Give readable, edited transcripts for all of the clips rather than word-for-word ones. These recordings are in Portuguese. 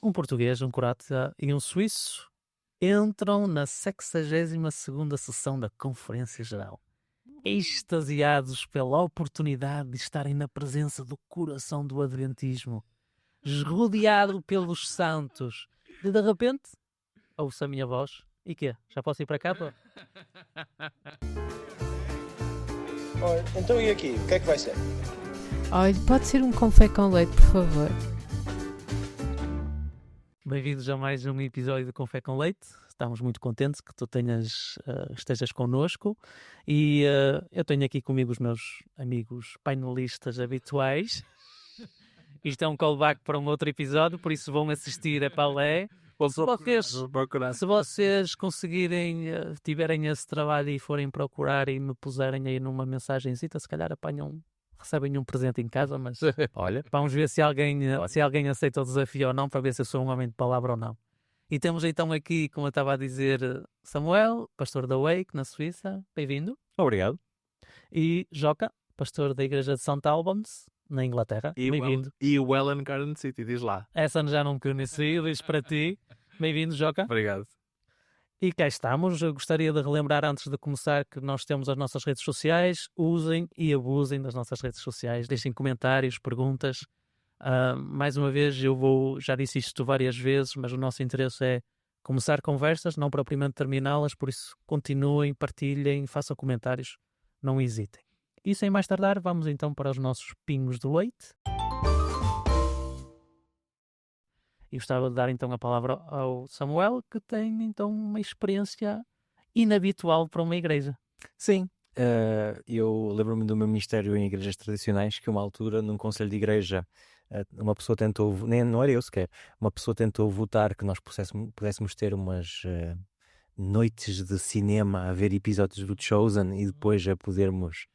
Um português, um croata e um suíço entram na 62ª sessão da Conferência Geral, extasiados pela oportunidade de estarem na presença do coração do Adventismo, rodeado pelos santos. De repente, ouço a minha voz. E quê? Já posso ir para cá, pô? Olha, então e aqui? O que é que vai ser? Olha, pode ser um café com leite, por favor. Bem-vindos a mais um episódio de Café com Leite. Estamos muito contentes que tu estejas connosco e eu tenho aqui comigo os meus amigos painelistas habituais. Isto é um callback para um outro episódio, por isso vão assistir a Palé. Se vocês conseguirem, tiverem esse trabalho e forem procurar e me puserem aí numa mensagenzita, se calhar recebem um presente em casa, mas olha, vamos ver se alguém aceita o desafio ou não, para ver se eu sou um homem de palavra ou não. E temos então aqui, como eu estava a dizer, Samuel, pastor da Wake, na Suíça. Bem-vindo. Obrigado. E Joca, pastor da Igreja de St. Albans, na Inglaterra. Bem-vindo. E o Welland Garden City, diz lá. Essa já não conheci, diz para ti. Bem-vindo, Joca. Obrigado. E cá estamos. Eu gostaria de relembrar, antes de começar, que nós temos as nossas redes sociais. Usem e abusem das nossas redes sociais. Deixem comentários, perguntas. Mais uma vez, já disse isto várias vezes, mas o nosso interesse é começar conversas, não propriamente terminá-las. Por isso, continuem, partilhem, façam comentários. Não hesitem. E sem mais tardar, vamos então para os nossos pingos de leite. E gostava de dar então a palavra ao Samuel, que tem então uma experiência inabitual para uma igreja. Sim, eu lembro-me do meu ministério em igrejas tradicionais, que uma altura, num conselho de igreja, uma pessoa tentou, não era eu sequer, uma pessoa tentou votar que nós pudéssemos ter umas noites de cinema a ver episódios do Chosen e depois a podermos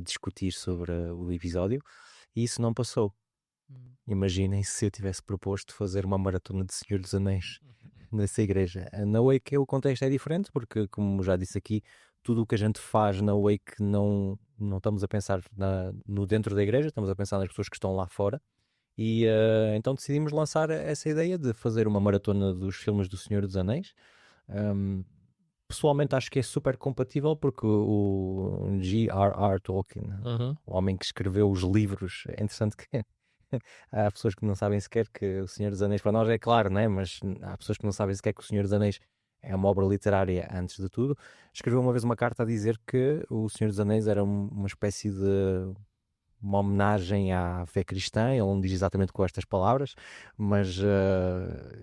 discutir sobre o episódio, e isso não passou. Imaginem se eu tivesse proposto fazer uma maratona de Senhor dos Anéis nessa igreja. Na Wake o contexto é diferente, porque, como já disse aqui, tudo o que a gente faz na Wake não estamos a pensar no dentro da igreja, estamos a pensar nas pessoas que estão lá fora. E então decidimos lançar essa ideia de fazer uma maratona dos filmes do Senhor dos Anéis. Pessoalmente acho que é super compatível, porque o J.R.R. Tolkien, o homem que escreveu os livros, é interessante que há pessoas que não sabem sequer que o Senhor dos Anéis, para nós é claro, né? Mas há pessoas que não sabem sequer que o Senhor dos Anéis é uma obra literária antes de tudo. Escreveu uma vez uma carta a dizer que o Senhor dos Anéis era uma espécie de uma homenagem à fé cristã. Ele não diz exatamente com estas palavras, mas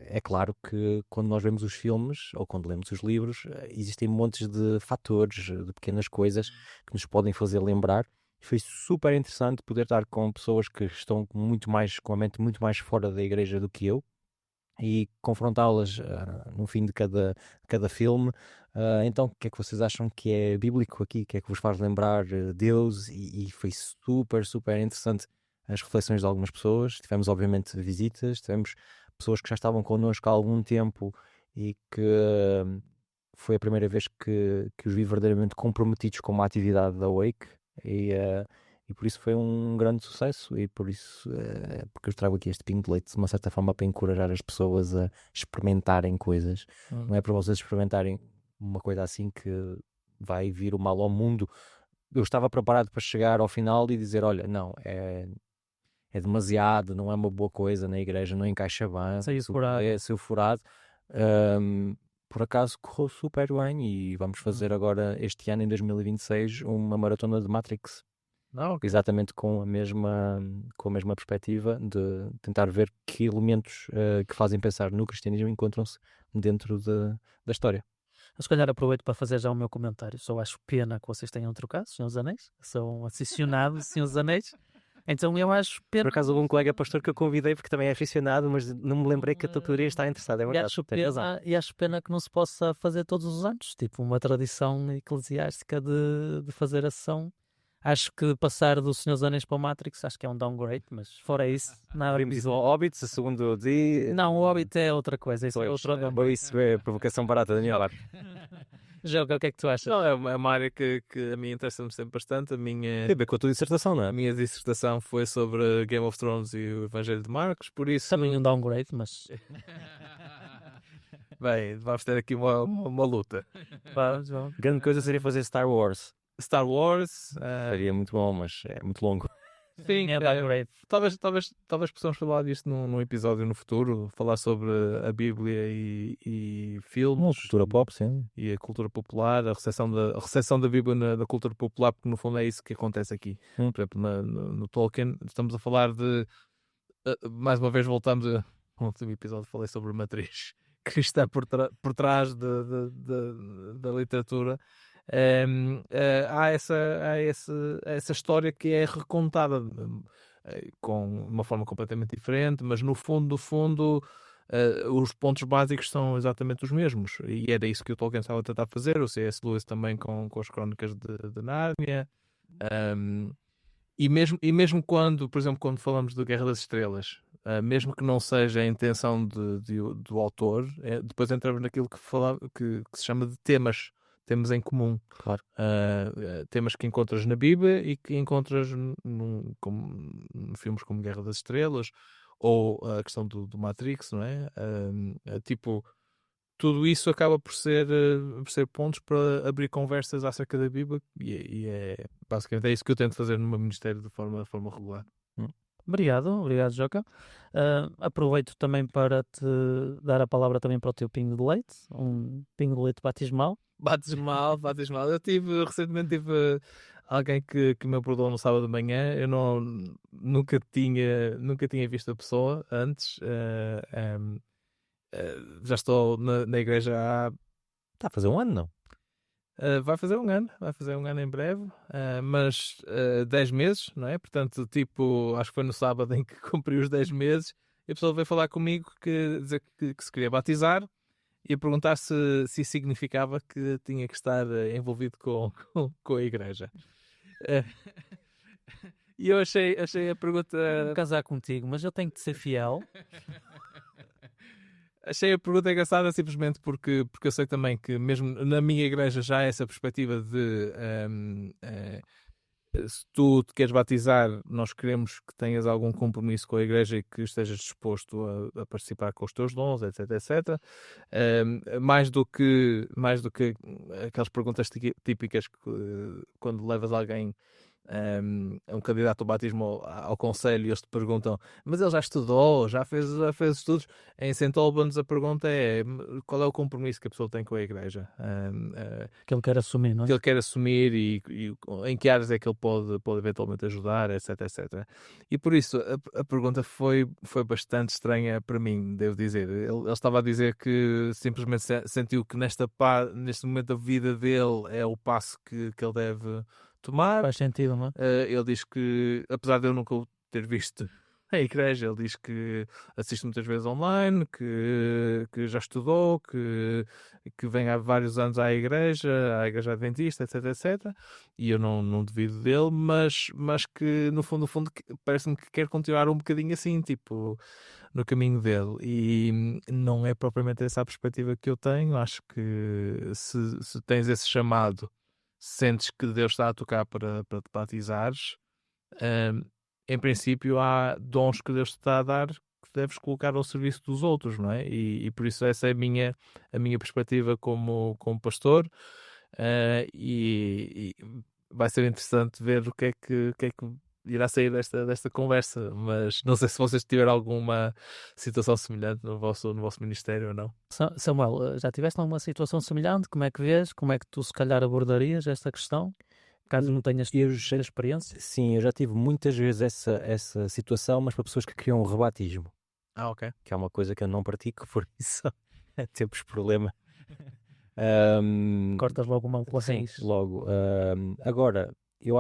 é claro que quando nós vemos os filmes ou quando lemos os livros, existem montes de fatores, de pequenas coisas que nos podem fazer lembrar. Foi super interessante poder estar com pessoas que estão com a mente muito mais fora da igreja do que eu e confrontá-las no fim de cada filme. Então, o que é que vocês acham que é bíblico aqui? O que é que vos faz lembrar Deus? E foi super, super interessante as reflexões de algumas pessoas. Tivemos, obviamente, visitas, tivemos pessoas que já estavam connosco há algum tempo e que foi a primeira vez que os vi verdadeiramente comprometidos com uma atividade da Wake. E por isso foi um grande sucesso, e por isso porque eu trago aqui este pingo de leite de uma certa forma para encorajar as pessoas a experimentarem coisas. Não é para vocês experimentarem uma coisa assim que vai vir o mal ao mundo. Eu estava preparado para chegar ao final e dizer, olha, não, é demasiado, não é uma boa coisa na igreja, não encaixa bem, saiu furado. Por acaso correu super bem e vamos fazer agora, este ano, em 2026, uma maratona de Matrix. Exatamente com a mesma perspectiva de tentar ver que elementos que fazem pensar no cristianismo encontram-se dentro da história. Se calhar aproveito para fazer já o meu comentário. Só acho pena que vocês tenham trocado Senhor dos Anéis. São aficionados Senhor dos Anéis. Então eu acho pena. Por acaso houve um colega pastor que eu convidei porque também é aficionado, mas não me lembrei que a tua poderia estar interessada. É verdade. E acho pena que não se possa fazer todos os anos, tipo uma tradição eclesiástica de fazer a sessão. Acho que passar do Senhor dos Anéis para o Matrix, acho que é um downgrade, mas fora isso, nada. Vimos o Hobbit, segundo eu disse. Não, o Hobbit é outra coisa. Isso é provocação barata, Daniel. Joga, o que é que tu achas? Não, é uma área que a mim interessa-me sempre bastante. Tem a ver com a tua dissertação, não A é? minha dissertação foi sobre Game of Thrones e o Evangelho de Marcos, por isso... Também um downgrade, mas Bem, vamos ter aqui uma luta. vamos. Grande coisa seria fazer Star Wars. Star Wars... Seria muito bom, mas é muito longo. sim, É downgrade. talvez possamos falar disto num episódio no futuro, falar sobre a Bíblia e filmes Cultura pop, sim. e a cultura popular, a recepção da Bíblia na cultura popular, porque no fundo é isso que acontece aqui. Por exemplo, no Tolkien, estamos a falar de... mais uma vez voltamos a... No último episódio falei sobre a matriz cristã por trás da literatura. Há essa história que é recontada com uma forma completamente diferente, mas no fundo, os pontos básicos são exatamente os mesmos, e era isso que o Tolkien estava a tentar fazer, o C.S. Lewis também com as Crónicas de Nárnia. E mesmo quando, por exemplo, quando falamos de Guerra das Estrelas, mesmo que não seja a intenção do autor, depois entramos naquilo que se chama de temas em comum. Claro. Temas que encontras na Bíblia e que encontras em filmes como Guerra das Estrelas, ou a questão do Matrix, não é? Tipo, tudo isso acaba por ser pontos para abrir conversas acerca da Bíblia, e basicamente é isso que eu tento fazer no meu ministério de forma regular. Obrigado, Joca. Aproveito também para te dar a palavra também para o teu pingo de leite, um pingo de leite batismal. Batismal. Eu recentemente tive alguém que me abordou no sábado de manhã. Eu nunca tinha visto a pessoa antes. Já estou na igreja há... Está a fazer um ano, não? Vai fazer um ano em breve, mas 10 meses, não é? Portanto, tipo, acho que foi no sábado em que cumpri os 10 meses, e a pessoa veio falar comigo dizer que se queria batizar e a perguntar se isso significava que tinha que estar envolvido com a igreja. E eu achei a pergunta... Vou casar contigo, mas eu tenho que ser fiel. Achei a pergunta engraçada simplesmente porque eu sei também que mesmo na minha igreja já há essa perspectiva de se tu te queres batizar, nós queremos que tenhas algum compromisso com a igreja e que estejas disposto a participar com os teus dons, etc, etc. Mais do que aquelas perguntas típicas que, quando levas alguém, um candidato ao batismo ao conselho, e eles te perguntam: mas ele já estudou, já fez estudos? Em St. Albans a pergunta é: qual é o compromisso que a pessoa tem com a igreja? Que ele quer assumir, não é? Que ele quer assumir, e em que áreas é que ele pode eventualmente ajudar, etc, etc. E por isso a pergunta foi bastante estranha para mim, devo dizer. Ele estava a dizer que simplesmente sentiu que neste momento da vida dele é o passo que ele deve tomar. Faz sentido, não é? Ele diz que, apesar de eu nunca o ter visto a igreja, ele diz que assiste muitas vezes online, que já estudou, que vem há vários anos à igreja adventista, etc, etc. E eu não duvido dele, mas que no fundo parece-me que quer continuar um bocadinho assim, tipo, no caminho dele. E não é propriamente essa a perspectiva que eu tenho. Acho que se tens esse chamado, sentes que Deus está a tocar para te batizares, em princípio há dons que Deus te está a dar que deves colocar ao serviço dos outros, não é? E por isso essa é a minha perspectiva como pastor, e vai ser interessante ver o que é que irá sair desta conversa, mas não sei se vocês tiveram alguma situação semelhante no vosso ministério ou não. Samuel, já tiveste alguma situação semelhante? Como é que vês? Como é que tu se calhar abordarias esta questão? Caso não tenhas tido experiência? Sim, eu já tive muitas vezes essa situação, mas para pessoas que queriam um rebatismo. Ok. Que é uma coisa que eu não pratico, por isso temos problema. Cortas logo uma com a Sim, raiz. logo. Agora, eu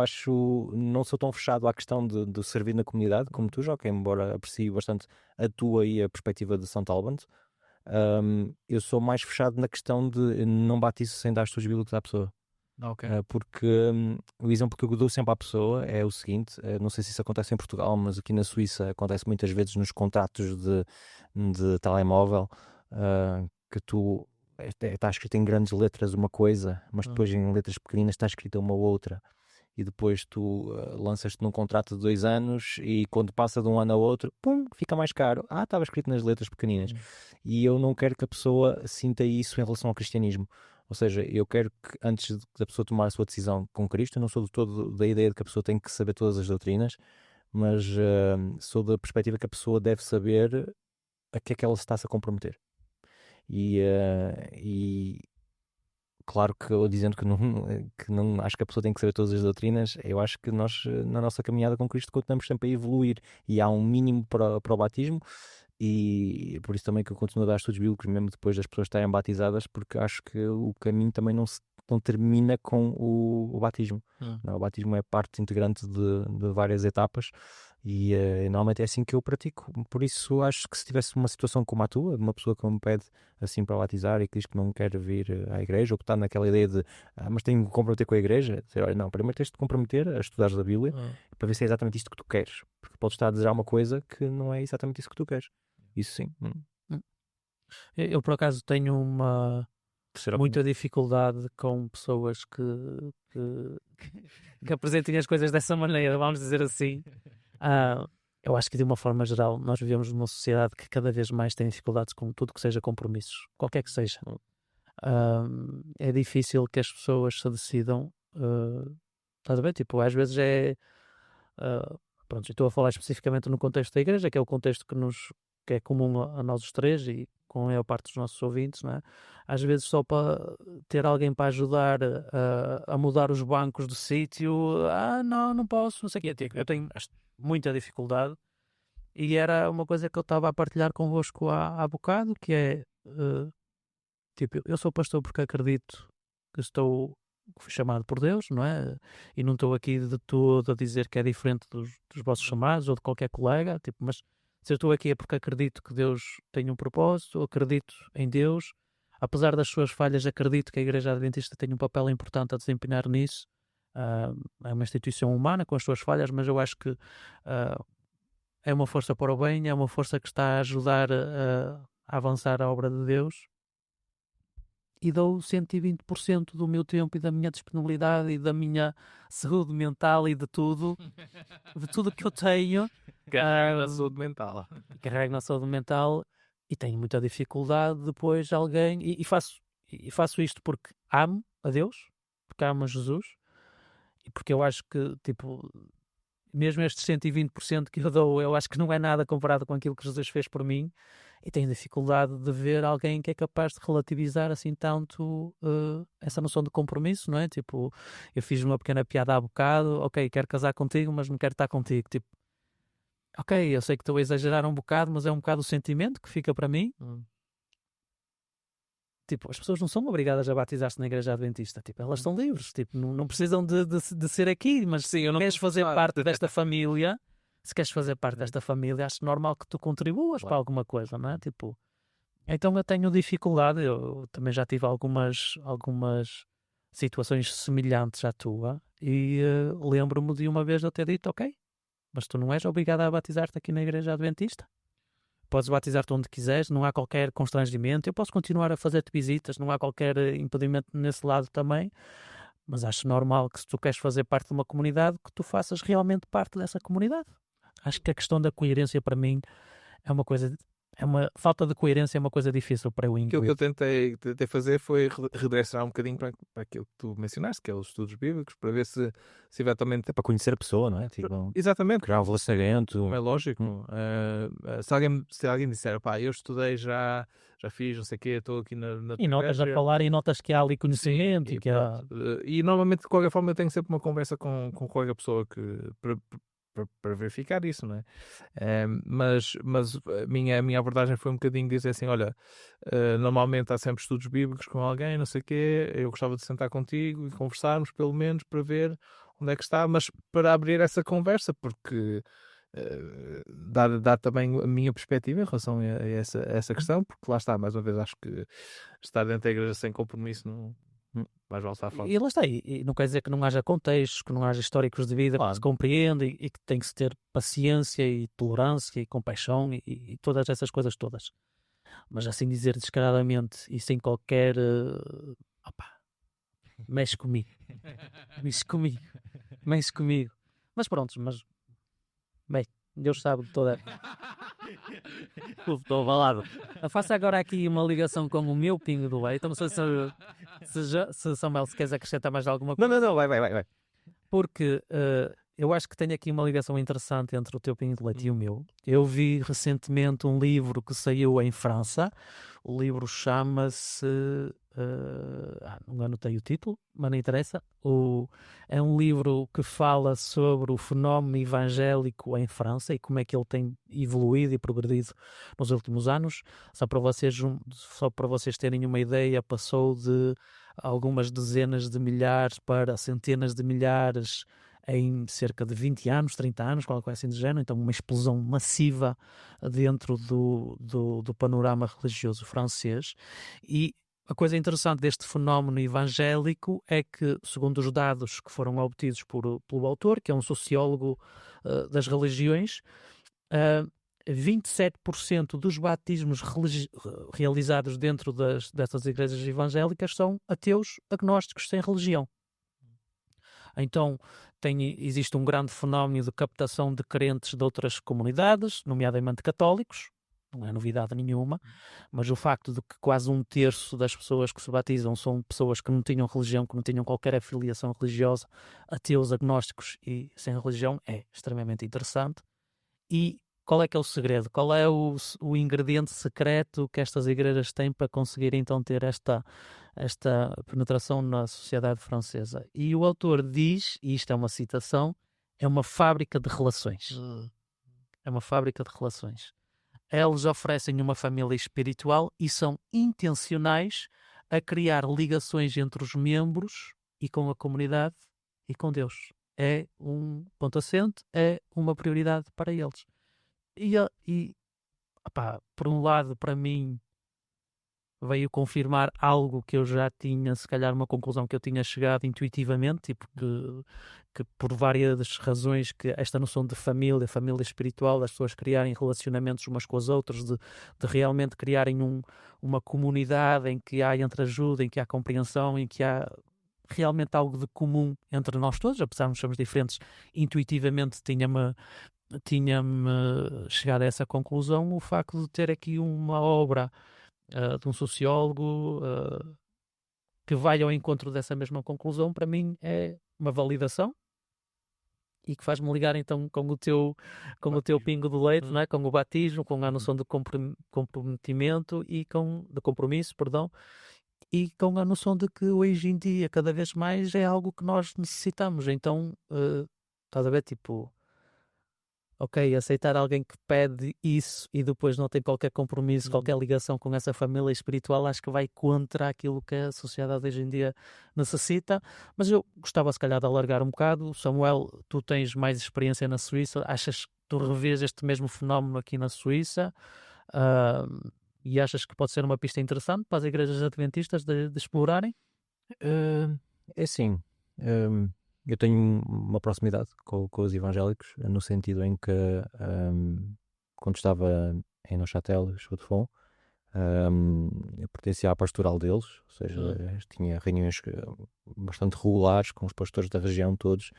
não sou tão fechado à questão de servir na comunidade como tu, Joca, embora aprecie bastante a tua e a perspectiva de St. Albans. Eu sou mais fechado na questão de não batizo sem dar estudos bíblicos à pessoa. Ok. Porque o exemplo que eu dou sempre à pessoa é o seguinte: não sei se isso acontece em Portugal, mas aqui na Suíça acontece muitas vezes nos contratos de telemóvel, que tu está escrito em grandes letras uma coisa, mas depois em letras pequeninas está escrita uma outra. E depois tu lanças-te num contrato de 2 anos e quando passa de um ano a outro, pum, fica mais caro. Estava escrito nas letras pequeninas. E eu não quero que a pessoa sinta isso em relação ao cristianismo. Ou seja, eu quero que antes da pessoa tomar a sua decisão com Cristo, eu não sou de todo da ideia de que a pessoa tem que saber todas as doutrinas, mas sou da perspectiva que a pessoa deve saber a que é que ela se está-se a comprometer. E claro que eu dizendo que não acho que a pessoa tem que saber todas as doutrinas, eu acho que nós, na nossa caminhada com Cristo, continuamos sempre a evoluir e há um mínimo para o batismo, e por isso também que eu continuo a dar estudos bíblicos mesmo depois das pessoas estarem batizadas, porque acho que o caminho também não termina com o batismo. Não, o batismo é parte integrante de várias etapas. E normalmente é assim que eu pratico. Por isso acho que se tivesse uma situação como a tua, de uma pessoa que me pede assim para batizar e que diz que não quer vir à igreja, ou que está naquela ideia de mas tenho que me comprometer com a igreja, dizer, olha, não, primeiro tens de te comprometer a estudares a Bíblia para ver se é exatamente isto que tu queres, porque podes estar a desejar uma coisa que não é exatamente isso que tu queres. Isso sim. Eu por acaso tenho muita dificuldade com pessoas que apresentem as coisas dessa maneira, vamos dizer assim. Eu acho que de uma forma geral nós vivemos numa sociedade que cada vez mais tem dificuldades com tudo que seja compromissos, qualquer que seja. É difícil que as pessoas se decidam, estás a ver? Tipo, às vezes pronto, estou a falar especificamente no contexto da igreja, que é o contexto que é comum a nós os três e com a maior parte dos nossos ouvintes, não é? Às vezes só para ter alguém para ajudar a mudar os bancos do sítio, não posso, não sei o quê. Eu tenho muita dificuldade e era uma coisa que eu estava a partilhar convosco há bocado, que é, tipo, eu sou pastor porque acredito que fui chamado por Deus, não é? E não estou aqui de todo a dizer que é diferente dos vossos chamados ou de qualquer colega, tipo, mas se eu estou aqui é porque acredito que Deus tem um propósito, acredito em Deus, apesar das suas falhas, acredito que a Igreja Adventista tem um papel importante a desempenhar nisso. É uma instituição humana com as suas falhas, mas eu acho que é uma força para o bem, é uma força que está a ajudar a avançar a obra de Deus. E dou 120% do meu tempo e da minha disponibilidade e da minha saúde mental e de tudo que eu tenho. Carrego na saúde mental. Carrego na saúde mental e tenho muita dificuldade depois alguém... E faço isto porque amo a Deus, porque amo a Jesus e porque eu acho que, tipo, mesmo estes 120% que eu dou, eu acho que não é nada comparado com aquilo que Jesus fez por mim. E tenho dificuldade de ver alguém que é capaz de relativizar assim tanto essa noção de compromisso, não é? Tipo, eu fiz uma pequena piada há bocado, ok, quero casar contigo, mas não quero estar contigo. Tipo, ok, eu sei que estou a exagerar um bocado, mas é um bocado o sentimento que fica para mim. Tipo, as pessoas não são obrigadas a batizar-se na Igreja Adventista. Tipo, elas são livres. Tipo, não precisam de ser aqui, mas sim, eu não queres fazer parte desta família... Se queres fazer parte desta família, acho normal que tu contribuas para alguma coisa, não é? Tipo, então eu tenho dificuldade, eu também já tive algumas situações semelhantes à tua e lembro-me de uma vez eu ter dito, ok, mas tu não és obrigado a batizar-te aqui na Igreja Adventista. Podes batizar-te onde quiseres, não há qualquer constrangimento, eu posso continuar a fazer-te visitas, não há qualquer impedimento nesse lado também. Mas acho normal que se tu queres fazer parte de uma comunidade, que tu faças realmente parte dessa comunidade. Acho que a questão da coerência para mim é uma coisa, falta de coerência é uma coisa difícil para eu incluir. Aquilo que eu tentei fazer foi redirecionar um bocadinho para aquilo que tu mencionaste, que é os estudos bíblicos, para ver se eventualmente... É para conhecer a pessoa, não é? Tipo, exatamente. Criar um relacionamento. É lógico. Se alguém disser, pá, eu estudei já fiz, não sei o quê, estou aqui na e notas a falar e notas que há ali conhecimento. Sim, e que há... e normalmente, de qualquer forma, eu tenho sempre uma conversa com qualquer pessoa para verificar isso, não é? Mas a minha abordagem foi um bocadinho dizer assim, olha, normalmente há sempre estudos bíblicos com alguém, não sei o quê, eu gostava de sentar contigo e conversarmos pelo menos para ver onde é que está, mas para abrir essa conversa, porque dar também a minha perspectiva em relação a essa questão, porque lá está, mais uma vez, acho que estar dentro da igreja sem compromisso não... mais vale estar fora. E lá está, e não quer dizer que não haja contextos, que não haja históricos de vida que se compreende e que tem que se ter paciência e tolerância e compaixão e todas essas coisas todas. mas assim dizer descaradamente e sem qualquer... mexe comigo. Mexe comigo. Mas pronto, bem, Deus sabe de toda... Estou abalado. Faço agora aqui uma ligação com o meu pingo do leite. Não sei se Samuel, se queres acrescentar mais alguma coisa. Não, vai. Porque eu acho que tenho aqui uma ligação interessante entre o teu pingo de leite e o meu. Eu vi recentemente um livro que saiu em França. O livro chama-se... não anotei o título, mas não interessa. É um livro que fala sobre o fenómeno evangélico em França e como é que ele tem evoluído e progredido nos últimos anos. Só para vocês terem uma ideia, passou de algumas dezenas de milhares para centenas de milhares em cerca de 20 anos, 30 anos, qualquer coisa assim do género. Então uma explosão massiva dentro do panorama religioso francês. E a coisa interessante deste fenómeno evangélico é que, segundo os dados que foram obtidos pelo autor, que é um sociólogo das religiões, 27% dos batismos realizados dentro dessas igrejas evangélicas são ateus agnósticos sem religião. Então existe um grande fenómeno de captação de crentes de outras comunidades, nomeadamente católicos. Não é novidade nenhuma, mas o facto de que quase 1/3 das pessoas que se batizam são pessoas que não tinham religião, que não tinham qualquer afiliação religiosa, ateus, agnósticos e sem religião, é extremamente interessante. E qual é que é o segredo? Qual é o ingrediente secreto que estas igrejas têm para conseguir então ter esta penetração na sociedade francesa? E o autor diz, e isto é uma citação, é uma fábrica de relações. É uma fábrica de relações. Eles oferecem uma família espiritual e são intencionais a criar ligações entre os membros e com a comunidade e com Deus. É um ponto assente, é uma prioridade para eles. Por um lado, para mim, veio confirmar algo que eu já tinha, se calhar uma conclusão que eu tinha chegado intuitivamente, tipo que por várias razões, que esta noção de família espiritual, das pessoas criarem relacionamentos umas com as outras, de realmente criarem uma comunidade em que há entreajuda, em que há compreensão, em que há realmente algo de comum entre nós todos, apesar de nós sermos diferentes, intuitivamente tinha-me chegado a essa conclusão, o facto de ter aqui uma obra de um sociólogo que vai ao encontro dessa mesma conclusão, para mim é uma validação e que faz-me ligar então com o teu pingo de leite, não é? Com o batismo, com a noção de comprometimento e de compromisso, e com a noção de que hoje em dia cada vez mais é algo que nós necessitamos. Então, estás a ver, tipo... Ok, aceitar alguém que pede isso e depois não tem qualquer compromisso, qualquer ligação com essa família espiritual, acho que vai contra aquilo que a sociedade hoje em dia necessita. Mas eu gostava se calhar de alargar um bocado. Samuel, tu tens mais experiência na Suíça, achas que tu revês este mesmo fenómeno aqui na Suíça e achas que pode ser uma pista interessante para as igrejas adventistas de explorarem? É assim... eu tenho uma proximidade com os evangélicos, no sentido em que quando estava em Neuchâtel, Chaux-de-Fonds, eu pertencia à pastoral deles, ou seja, tinha reuniões bastante regulares com os pastores da região todos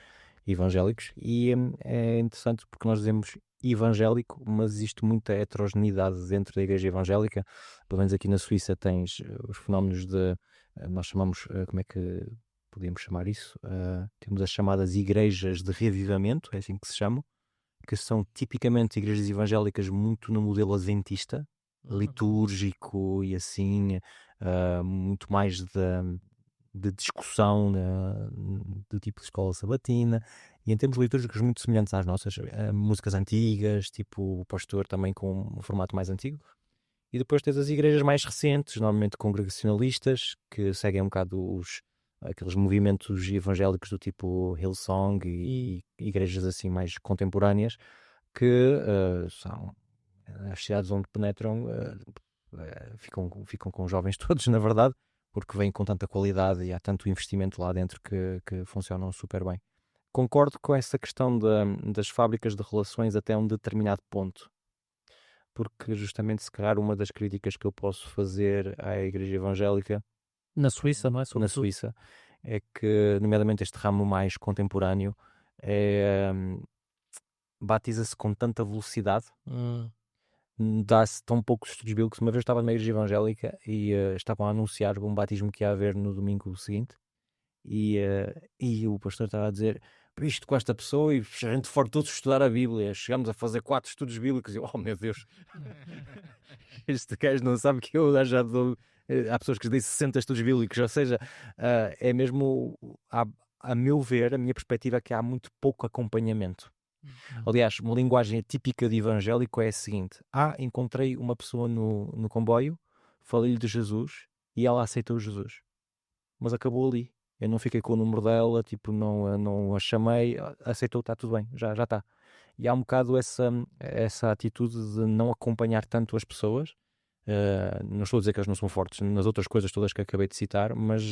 evangélicos, e é interessante porque nós dizemos evangélico, mas existe muita heterogeneidade dentro da igreja evangélica. Pelo menos aqui na Suíça tens os fenómenos nós chamamos, como é que podemos chamar isso? Temos as chamadas igrejas de reavivamento, é assim que se chamam, que são tipicamente igrejas evangélicas muito no modelo adventista, litúrgico e assim, muito mais de discussão, do tipo de escola sabatina, e em termos litúrgicos muito semelhantes às nossas, músicas antigas, tipo o pastor também com um formato mais antigo. E depois tens as igrejas mais recentes, normalmente congregacionalistas, que seguem um bocado aqueles movimentos evangélicos do tipo Hillsong e igrejas assim mais contemporâneas, que são as cidades onde penetram, ficam com os jovens todos, na verdade, porque vêm com tanta qualidade e há tanto investimento lá dentro que funcionam super bem. Concordo com essa questão das fábricas de relações até um determinado ponto, porque justamente se calhar uma das críticas que eu posso fazer à Igreja Evangélica Na Suíça, não é? na Sobretudo. Suíça é que, nomeadamente este ramo mais contemporâneo, batiza-se com tanta velocidade, dá-se tão poucos estudos bíblicos. Uma vez estava numa igreja evangélica e estavam a anunciar um batismo que ia haver no domingo seguinte e o pastor estava a dizer: isto com esta pessoa, e a gente fartou-se de estudar a Bíblia, chegamos a fazer 4 estudos bíblicos e eu, oh meu Deus, este gajo não sabe que eu já dou. Há pessoas que dizem 60 estudos bíblicos, ou seja, é mesmo, a meu ver, a minha perspectiva é que há muito pouco acompanhamento. Aliás, uma linguagem típica de evangélico é a seguinte: encontrei uma pessoa no comboio, falei-lhe de Jesus e ela aceitou Jesus, mas acabou ali. Eu não fiquei com o número dela, tipo, não a chamei, aceitou, está tudo bem, já está. E há um bocado essa atitude de não acompanhar tanto as pessoas. Não estou a dizer que elas não são fortes nas outras coisas todas que acabei de citar, mas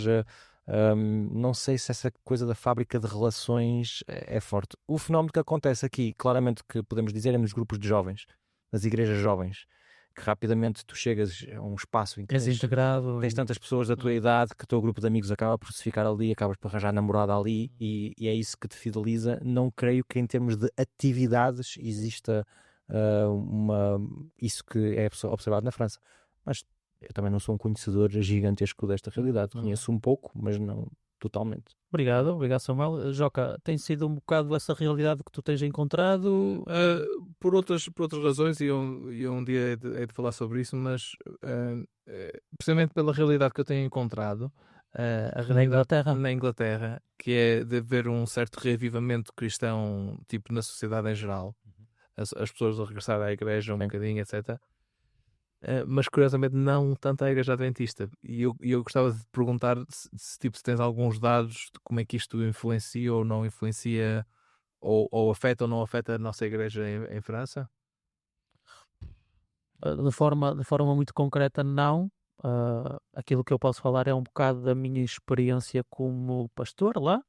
não sei se essa coisa da fábrica de relações é forte. O fenómeno que acontece aqui, claramente que podemos dizer, é nos grupos de jovens, nas igrejas jovens, que rapidamente tu chegas a um espaço em que És integrado. tens tantas pessoas da tua idade que o teu grupo de amigos acaba por se ficar ali, acabas por arranjar namorada ali e é isso que te fideliza. Não creio que em termos de atividades exista isso que é observado na França, mas eu também não sou um conhecedor gigantesco desta realidade. Conheço um pouco, mas não totalmente. Obrigado, Samuel. Joca, tem sido um bocado essa realidade que tu tens encontrado? Por outras razões, e eu um dia hei de falar sobre isso, mas precisamente pela realidade que eu tenho encontrado na Inglaterra, que é de haver um certo reavivamento cristão, tipo, na sociedade em geral. As pessoas a regressar à igreja um bocadinho, etc. Mas curiosamente não tanto à igreja adventista. E eu gostava de te perguntar se tens alguns dados de como é que isto influencia ou não influencia, ou afeta ou não afeta a nossa igreja em França? De forma muito concreta, não. Aquilo que eu posso falar é um bocado da minha experiência como pastor lá.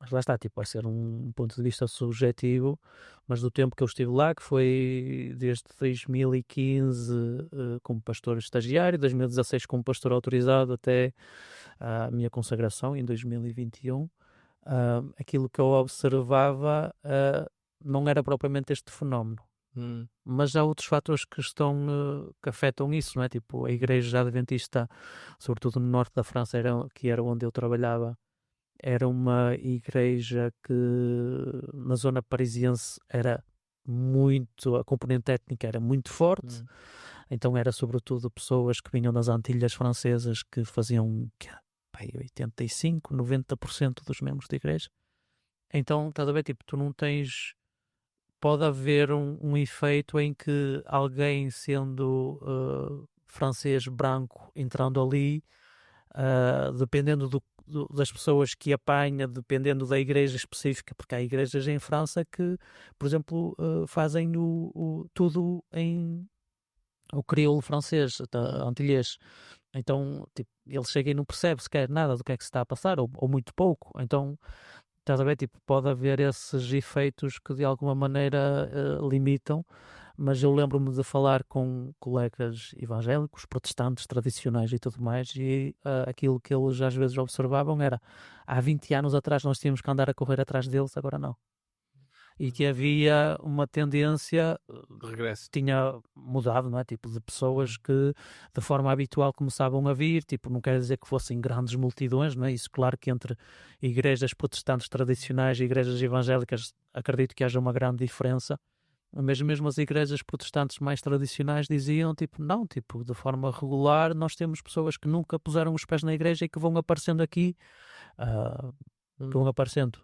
Mas lá está, tipo, vai ser um ponto de vista subjetivo, mas do tempo que eu estive lá, que foi desde 2015 como pastor estagiário, 2016 como pastor autorizado até a minha consagração em 2021, aquilo que eu observava não era propriamente este fenómeno. Mas há outros fatores que que afetam isso, não é? Tipo, a igreja adventista, sobretudo no norte da França, que era onde eu trabalhava, era uma igreja que na zona parisiense era muito, a componente étnica era muito forte, então era sobretudo pessoas que vinham das Antilhas francesas que faziam 85, 90% dos membros da igreja. Então, estás a ver, tipo, tu não tens... Pode haver um efeito em que alguém sendo francês branco entrando ali, dependendo das pessoas que apanha, dependendo da igreja específica, porque há igrejas em França que, por exemplo, fazem tudo em o crioulo francês, antilhês. Então, tipo, ele chega e não percebe sequer nada do que é que se está a passar, ou muito pouco. Então, estás a ver, tipo, pode haver esses efeitos que de alguma maneira limitam, mas eu lembro-me de falar com colegas evangélicos, protestantes, tradicionais e tudo mais, e aquilo que eles às vezes observavam era, há 20 anos atrás nós tínhamos que andar a correr atrás deles, agora não. E que havia uma tendência de regresso. Tinha mudado, não é? Tipo, de pessoas que de forma habitual começavam a vir, tipo, não quer dizer que fossem grandes multidões, não é? Isso, claro que entre igrejas protestantes tradicionais e igrejas evangélicas acredito que haja uma grande diferença, mas mesmo as igrejas protestantes mais tradicionais diziam, tipo, não, tipo, de forma regular nós temos pessoas que nunca puseram os pés na igreja e que vão aparecendo aqui, vão aparecendo.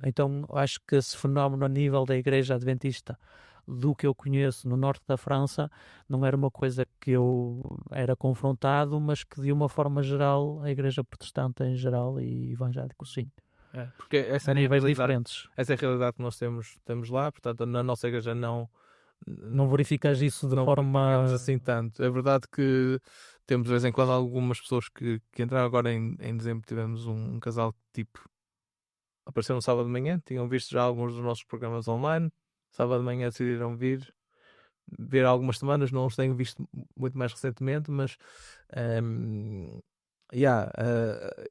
Então acho que esse fenómeno a nível da igreja adventista, do que eu conheço no norte da França, não era uma coisa que eu era confrontado, mas que de uma forma geral a igreja protestante em geral e evangélico sim. Porque essa a níveis diferentes. Essa é a realidade que nós temos lá, portanto na nossa igreja não verificas isso de forma assim tanto. É verdade que temos de vez em quando algumas pessoas que entraram agora em dezembro. Tivemos um casal que tipo apareceu no sábado de manhã, tinham visto já alguns dos nossos programas online, sábado de manhã decidiram vir, ver há algumas semanas, não os tenho visto muito mais recentemente, mas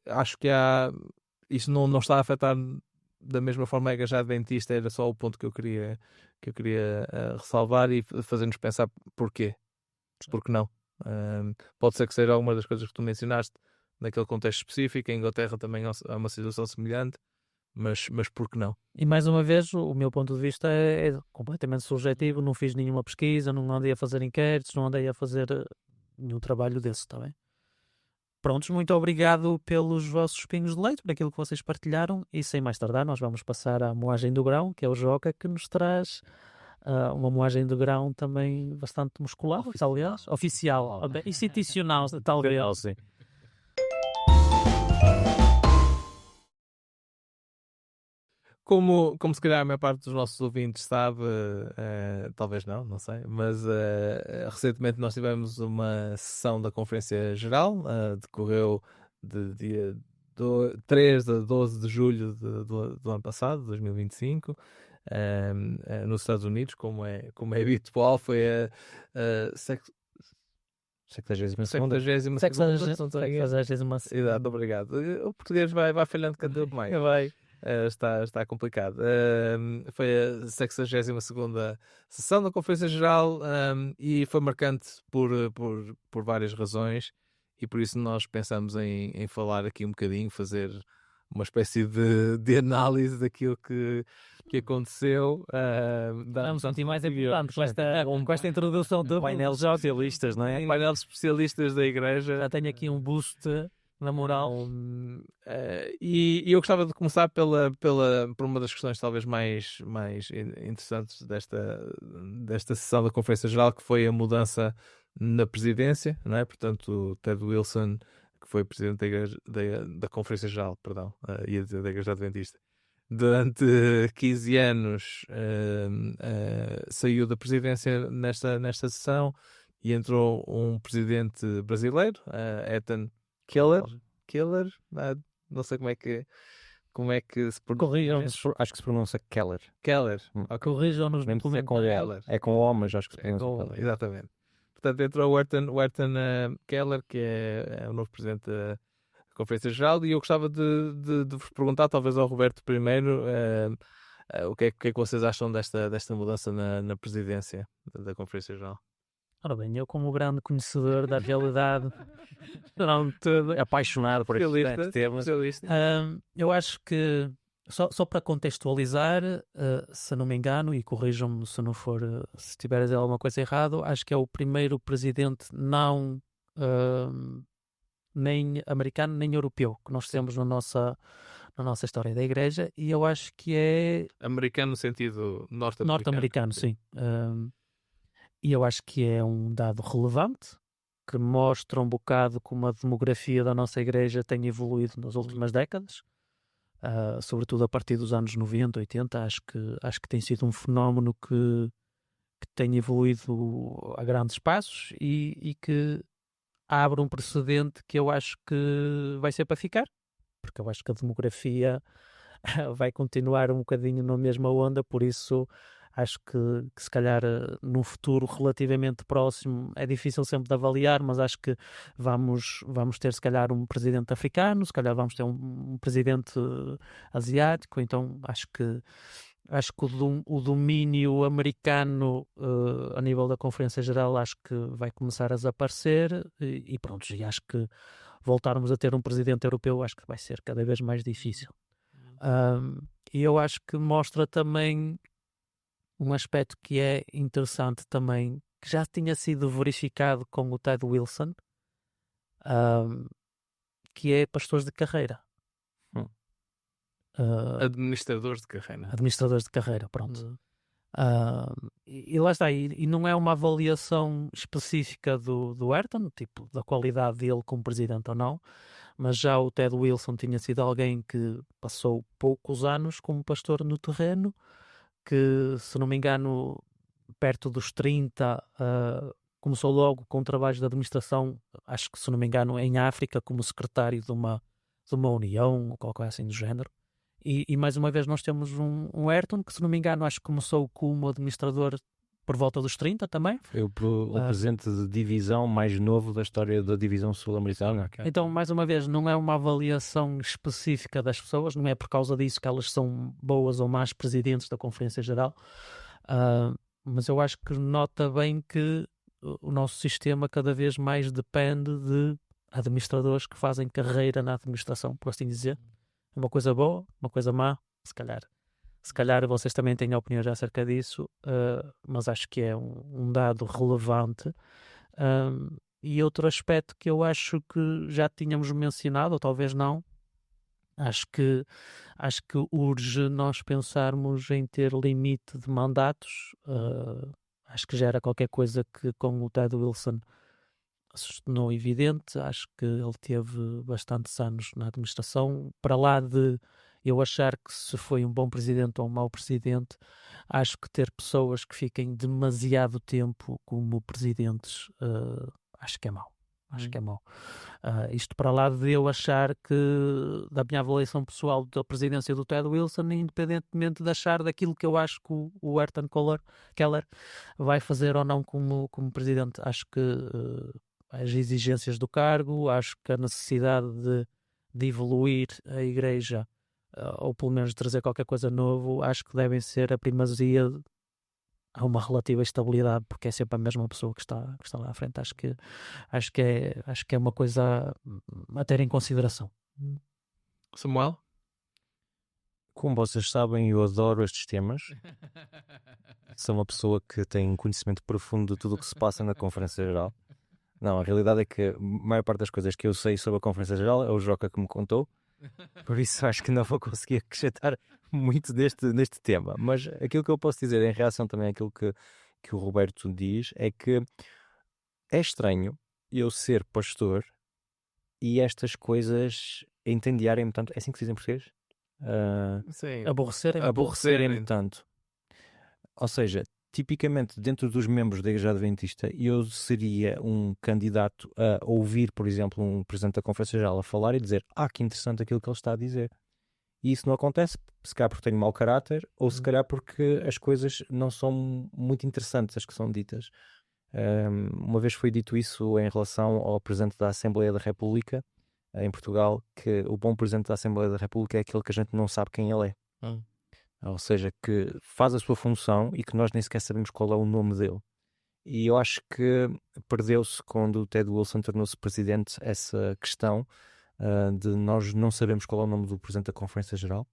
acho que isso não está a afetar da mesma forma a Igreja Adventista. Era só o ponto que eu queria ressalvar e fazer-nos pensar porquê. Porque não? Pode ser que seja alguma das coisas que tu mencionaste naquele contexto específico. Em Inglaterra também há uma situação semelhante, mas por que não? E mais uma vez, o meu ponto de vista é completamente subjetivo. Não fiz nenhuma pesquisa, não andei a fazer inquéritos, não andei a fazer nenhum trabalho desse, está bem? Prontos, muito obrigado pelos vossos pingos de leite, por aquilo que vocês partilharam, e sem mais tardar nós vamos passar à moagem do grão, que é o Joca, que nos traz uma moagem do grão também bastante muscular, aliás, oficial, institucional, talvez. Sim. Como se calhar a maior parte dos nossos ouvintes sabe, talvez não sei, mas recentemente nós tivemos uma sessão da Conferência Geral, decorreu de dia 3 a 12 de julho do ano passado, 2025, nos Estados Unidos, como é habitual. Foi a 62ª. Exato, obrigado. O português vai falhando cada vez mais. Vai. Está complicado. Foi a 62ª sessão da Conferência Geral, e foi marcante por várias razões, e por isso nós pensamos em falar aqui um bocadinho, fazer uma espécie de análise daquilo que aconteceu. Vamos sentir mais importante com esta introdução do Painel de especialistas, não é? Painel de especialistas da Igreja. Já tenho aqui um boost na moral. E eu gostava de começar por uma das questões talvez mais interessantes desta sessão da Conferência Geral, que foi a mudança na presidência, não é? Portanto, o Ted Wilson, que foi presidente da Conferência Geral, perdão, ia dizer da Igreja Adventista, durante 15 anos, saiu da presidência nesta sessão, e entrou um presidente brasileiro, Ethan Keller, não sei como é que se pronuncia. Acho que se pronuncia Keller. Corrijam-nos no comentário. É com O, mas acho que se pronuncia Keller. Exatamente. Portanto, entrou o Ethan Keller, que é o novo presidente da Conferência Geral, e eu gostava de vos perguntar, talvez ao Roberto primeiro, o que é que vocês acham desta mudança na presidência da Conferência Geral? Ora bem, eu como grande conhecedor da realidade, Apaixonado por este tema. eu acho que, só para contextualizar, se não me engano, e corrijam-me se não for, se estiver a dizer alguma coisa errada, acho que é o primeiro presidente não nem americano nem europeu que nós temos na nossa história da Igreja, e eu acho que é... Americano no sentido norte-americano. Norte-americano, sim. E eu acho que é um dado relevante, que mostra um bocado como a demografia da nossa Igreja tem evoluído nas últimas décadas, sobretudo a partir dos anos 90, 80. Acho que tem sido um fenómeno que tem evoluído a grandes passos, e que abre um precedente que eu acho que vai ser para ficar, porque eu acho que a demografia vai continuar um bocadinho na mesma onda. Por isso acho que se calhar num futuro relativamente próximo, é difícil sempre de avaliar, mas acho que vamos ter se calhar um presidente africano, se calhar vamos ter um presidente asiático. Então acho que o domínio americano a nível da Conferência Geral acho que vai começar a desaparecer, e pronto, e acho que voltarmos a ter um presidente europeu acho que vai ser cada vez mais difícil. E eu acho que mostra também um aspecto que é interessante também, que já tinha sido verificado com o Ted Wilson, que é pastores de carreira. Administradores de carreira. Pronto. E lá está, e não é uma avaliação específica do Ayrton, tipo, da qualidade dele como presidente ou não, mas já o Ted Wilson tinha sido alguém que passou poucos anos como pastor no terreno, que, se não me engano, perto dos 30, começou logo com trabalhos de administração, acho que, se não me engano, em África, como secretário de uma união, ou qualquer coisa assim do género. E mais uma vez nós temos um Ayrton que, se não me engano, acho que começou como administrador por volta dos 30 também. Foi o presidente de divisão mais novo da história da divisão sul-americana. Okay. Então, mais uma vez, não é uma avaliação específica das pessoas, não é por causa disso que elas são boas ou más presidentes da Conferência Geral, mas eu acho que nota bem que o nosso sistema cada vez mais depende de administradores que fazem carreira na administração, por assim dizer. Uma coisa boa, uma coisa má, se calhar vocês também têm opiniões acerca disso, mas acho que é um dado relevante. E outro aspecto que eu acho que já tínhamos mencionado, ou talvez não, acho que urge nós pensarmos em ter limite de mandatos. Acho que já era qualquer coisa que com o Ted Wilson se tornou evidente. Acho que ele teve bastantes anos na administração, para lá de eu achar que se foi um bom presidente ou um mau presidente, acho que ter pessoas que fiquem demasiado tempo como presidentes, acho que é mau. Acho que é mau. Isto para lá de eu achar que, da minha avaliação pessoal da presidência do Ted Wilson, independentemente de achar daquilo que eu acho que o Ayrton Keller vai fazer ou não como presidente, acho que as exigências do cargo, acho que a necessidade de evoluir a Igreja, ou pelo menos trazer qualquer coisa novo, acho que devem ser a primazia a uma relativa estabilidade, porque é sempre a mesma pessoa que está lá à frente. Acho que é uma coisa a ter em consideração. Samuel? Como vocês sabem, eu adoro estes temas. Sou uma pessoa que tem conhecimento profundo de tudo o que se passa na Conferência Geral. Não, a realidade é que a maior parte das coisas que eu sei sobre a Conferência Geral é o Joca que me contou. Por isso acho que não vou conseguir acrescentar muito neste tema. Mas aquilo que eu posso dizer em reação também àquilo que o Roberto diz é que é estranho eu ser pastor e estas coisas entendiarem-me tanto. É assim que se diz em português? Sim. Aborrecerem-me tanto. Ou seja, tipicamente dentro dos membros da Igreja Adventista, eu seria um candidato a ouvir, por exemplo, um presidente da Conferência Geral a falar e dizer: que interessante aquilo que ele está a dizer. E isso não acontece, se calhar porque tenho mau caráter, ou se calhar porque as coisas não são muito interessantes, as que são ditas. Uma vez foi dito isso em relação ao Presidente da Assembleia da República, em Portugal, que o bom Presidente da Assembleia da República é aquele que a gente não sabe quem ele é. Ou seja, que faz a sua função e que nós nem sequer sabemos qual é o nome dele. E eu acho que perdeu-se quando o Ted Wilson tornou-se presidente essa questão de nós não sabemos qual é o nome do presidente da Conferência Geral.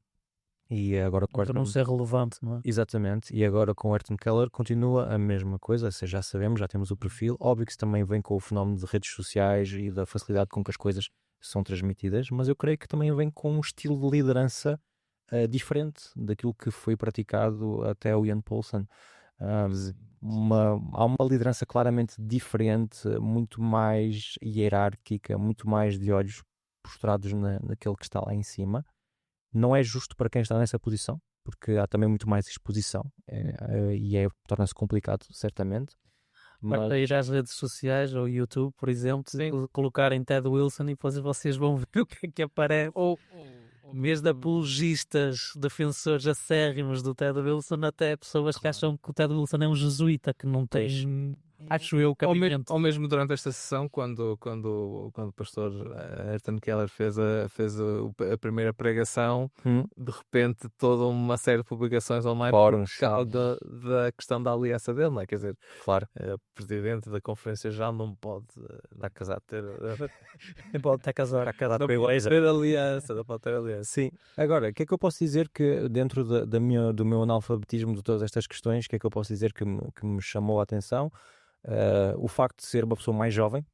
E agora com não ser relevante, não é? Exatamente. E agora com o Ayrton Keller continua a mesma coisa. Ou seja, já sabemos, já temos o perfil. Óbvio que isso também vem com o fenómeno de redes sociais e da facilidade com que as coisas são transmitidas, mas eu creio que também vem com um estilo de liderança diferente daquilo que foi praticado até o Ian Paulson. Há uma liderança claramente diferente, muito mais hierárquica, muito mais de olhos postrados naquele que está lá em cima. Não é justo para quem está nessa posição, porque há também muito mais exposição e torna-se complicado, certamente. Mas ir às redes sociais ou YouTube, por exemplo, colocarem Ted Wilson e depois vocês vão ver o que é que aparece. Ou mesmo apologistas, defensores acérrimos do Ted Wilson, até pessoas que acham que o Ted Wilson é um jesuíta, que não tem, acho eu, cabimento. Ou mesmo durante esta sessão, quando o pastor Ayrton Keller fez a primeira pregação, de repente toda uma série de publicações online por causa da questão da aliança dele, não é? Quer dizer, claro, o presidente da Conferência Geral não pode estar casado, não pode estar casado com a Igreja. Não pode ter aliança. Sim. Agora, o que é que eu posso dizer que dentro do meu analfabetismo de todas estas questões, o que é que eu posso dizer que me chamou a atenção? O facto de ser uma pessoa mais jovem,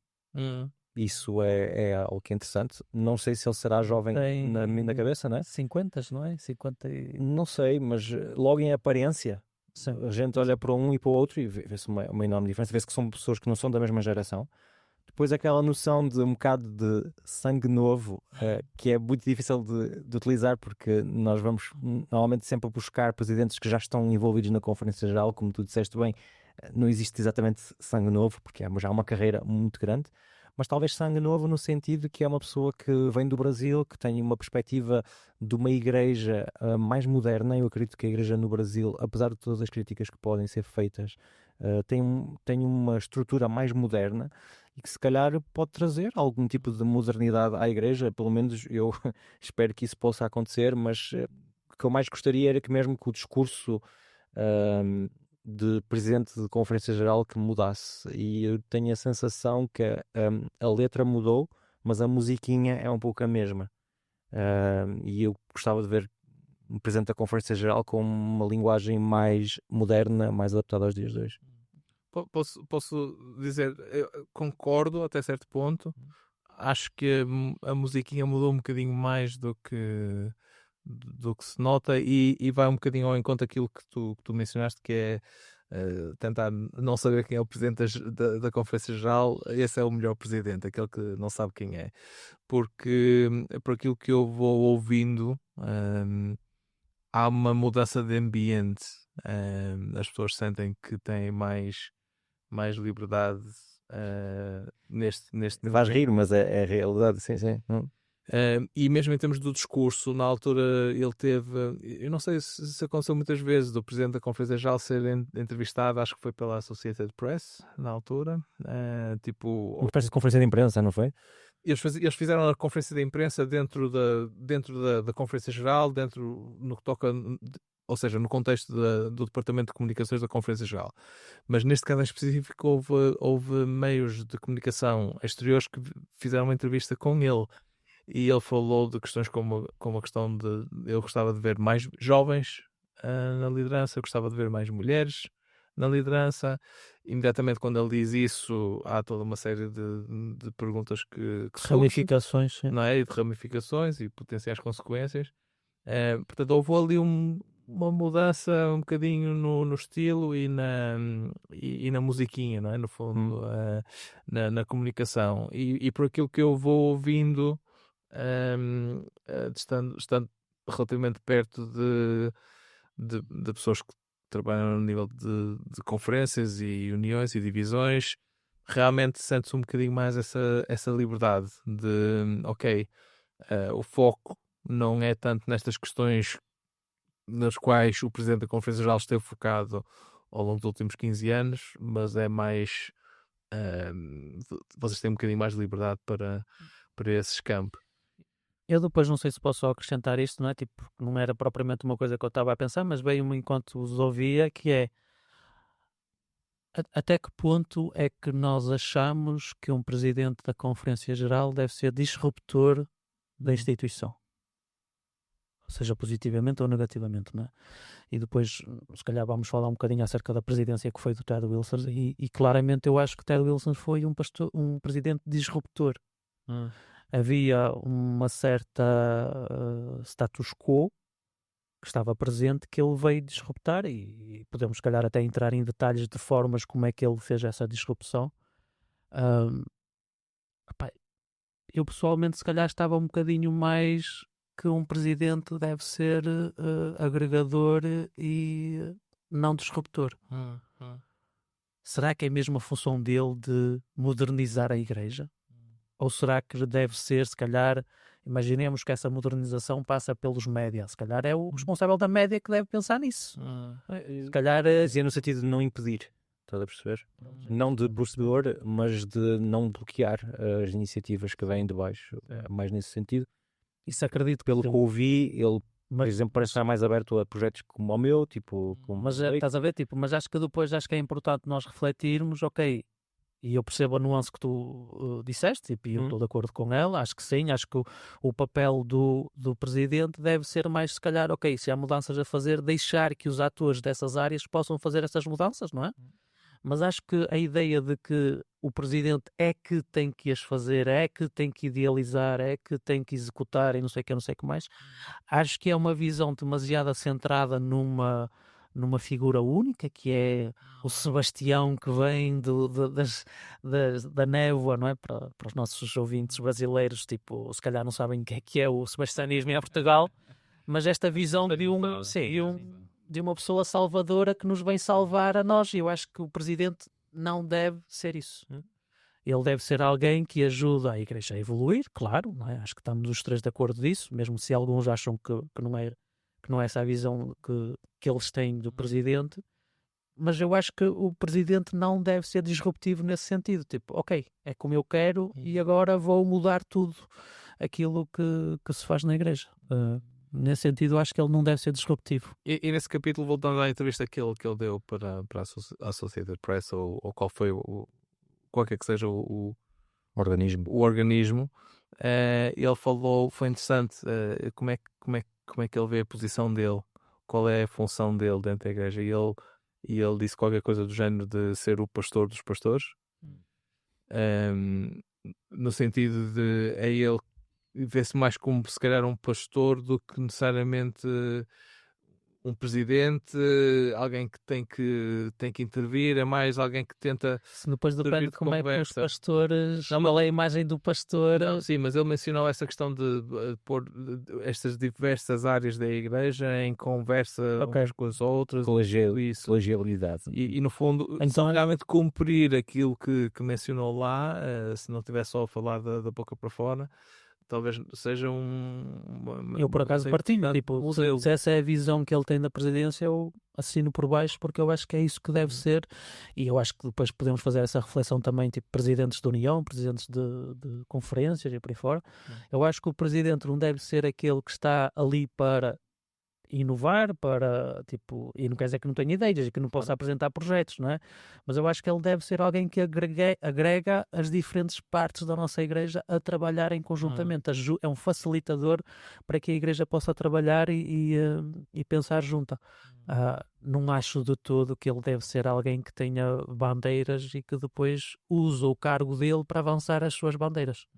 isso é algo que é interessante. Não sei se ele será jovem na cabeça, não é? 50, não é? 50 Não sei, mas logo em aparência, sim, a gente olha para um e para o outro e vê-se uma enorme diferença. Vê-se que são pessoas que não são da mesma geração. Depois aquela noção de um bocado de sangue novo, que é muito difícil de utilizar, porque nós vamos normalmente sempre buscar presidentes que já estão envolvidos na Conferência Geral, como tu disseste bem. Não existe exatamente sangue novo, porque já há uma carreira muito grande, mas talvez sangue novo no sentido que é uma pessoa que vem do Brasil, que tem uma perspectiva de uma igreja mais moderna. Eu acredito que a igreja no Brasil, apesar de todas as críticas que podem ser feitas tem uma estrutura mais moderna e que se calhar pode trazer algum tipo de modernidade à Igreja. Pelo menos eu espero que isso possa acontecer, mas o que eu mais gostaria era que mesmo que o discurso de Presidente de Conferência Geral que mudasse, e eu tenho a sensação que a letra mudou, mas a musiquinha é um pouco a mesma. E eu gostava de ver o Presidente da Conferência Geral com uma linguagem mais moderna, mais adaptada aos dias de hoje. Posso dizer, eu concordo até certo ponto. Acho que a musiquinha mudou um bocadinho mais do que se nota, e vai um bocadinho ao encontro daquilo que tu mencionaste, que é tentar não saber quem é o presidente da Conferência Geral. Esse é o melhor presidente, aquele que não sabe quem é, porque por aquilo que eu vou ouvindo, há uma mudança de ambiente. As pessoas sentem que têm mais liberdade neste Vais rir, mas é a realidade, sim. E mesmo em termos do discurso, na altura ele teve, eu não sei se aconteceu muitas vezes, do Presidente da Conferência Geral ser entrevistado, acho que foi pela Associated Press, na altura, tipo... Uma espécie de conferência de imprensa, não foi? Eles fizeram a conferência de imprensa dentro da Conferência Geral, no que toca, ou seja, no contexto do Departamento de Comunicações da Conferência Geral. Mas neste caso em específico houve meios de comunicação exteriores que fizeram uma entrevista com ele, e ele falou de questões como a questão de eu gostava de ver mais jovens na liderança, eu gostava de ver mais mulheres na liderança. Imediatamente quando ele diz isso, há toda uma série de perguntas que ramificações, sim. Não é? E de ramificações e potenciais consequências. Portanto, houve ali uma mudança um bocadinho no estilo e na musiquinha, não é? No fundo, na comunicação. E por aquilo que eu vou ouvindo, estando relativamente perto de pessoas que trabalham no nível de conferências e uniões e divisões, realmente sente-se um bocadinho mais essa liberdade de, o foco não é tanto nestas questões nas quais o Presidente da Conferência Geral esteve focado ao longo dos últimos 15 anos, mas é mais... vocês têm um bocadinho mais de liberdade para esses campos. Eu depois não sei se posso acrescentar isto, não é? Tipo, não era propriamente uma coisa que eu estava a pensar, mas veio-me enquanto os ouvia, que é até que ponto é que nós achamos que um presidente da Conferência Geral deve ser disruptor da instituição? Seja positivamente ou negativamente, não é? E depois, se calhar, vamos falar um bocadinho acerca da presidência que foi do Ted Wilson, e claramente eu acho que Ted Wilson foi um presidente disruptor. Havia uma certa status quo que estava presente, que ele veio disruptar, e podemos, se calhar, até entrar em detalhes de formas como é que ele fez essa disrupção. Eu pessoalmente, se calhar, estava um bocadinho mais que um presidente deve ser agregador e não disruptor. Será que é mesmo a função dele de modernizar a Igreja? Ou será que deve ser, se calhar, imaginemos que essa modernização passa pelos média, se calhar é o responsável da média que deve pensar nisso. Se calhar... Dizia no sentido de não impedir, estás a perceber? Não de procedor, mas de não bloquear as iniciativas que vêm de baixo, mais nesse sentido. Isso acredito. Pelo que ouvi, ele, por exemplo, parece estar mais aberto a projetos como o meu, tipo... Mas estás a ver, mas acho que depois é importante nós refletirmos, e eu percebo a nuance que tu disseste, e eu estou de acordo com ela, acho que sim, acho que o papel do presidente deve ser mais, se calhar, se há mudanças a fazer, deixar que os atores dessas áreas possam fazer essas mudanças, não é? Mas acho que a ideia de que o presidente é que tem que as fazer, é que tem que idealizar, é que tem que executar e não sei o que mais, acho que é uma visão demasiado centrada numa figura única, que é o Sebastião que vem da névoa, não é? Para os nossos ouvintes brasileiros, tipo, se calhar não sabem o que é o sebastianismo em Portugal, mas esta visão de uma pessoa salvadora que nos vem salvar a nós, e eu acho que o presidente não deve ser isso. Ele deve ser alguém que ajuda a Igreja a evoluir, claro, não é? Acho que estamos os três de acordo disso, mesmo se alguns acham que não é essa a visão que eles têm do presidente, mas eu acho que o presidente não deve ser disruptivo nesse sentido. Tipo, ok, é como eu quero e agora vou mudar tudo aquilo que se faz na igreja. Nesse sentido, acho que ele não deve ser disruptivo. E nesse capítulo, voltando à entrevista que ele deu para a Associated Press, ou qual foi qualquer que seja o organismo, ele falou, foi interessante, como é que ele vê a posição dele, qual é a função dele dentro da igreja, e ele disse qualquer coisa do género de ser o pastor dos pastores, no sentido de ele vê-se mais como se calhar um pastor do que necessariamente um presidente, alguém que tem que intervir, é mais alguém que tenta. Depois depende de como é que os pastores. Qual é a imagem do pastor? Não, sim, mas ele mencionou essa questão de pôr estas diversas áreas da igreja em conversa umas com as outras. Colegialidade. E no fundo, então, realmente cumprir aquilo que mencionou lá, se não estiver só a falar da boca para fora. Talvez seja eu por acaso partilho, tipo, se essa é a visão que ele tem da presidência, eu assino por baixo, porque eu acho que é isso que deve ser, e eu acho que depois podemos fazer essa reflexão também, tipo, presidentes da União, presidentes de conferências e por aí fora. Eu acho que o presidente não deve ser aquele que está ali para inovar, para, tipo, e não quer dizer que não tenha ideias e que não possa apresentar projetos, não é? Mas eu acho que ele deve ser alguém que agrega as diferentes partes da nossa igreja a trabalharem conjuntamente. É um facilitador para que a igreja possa trabalhar e pensar junta. Não acho de todo que ele deve ser alguém que tenha bandeiras e que depois use o cargo dele para avançar as suas bandeiras.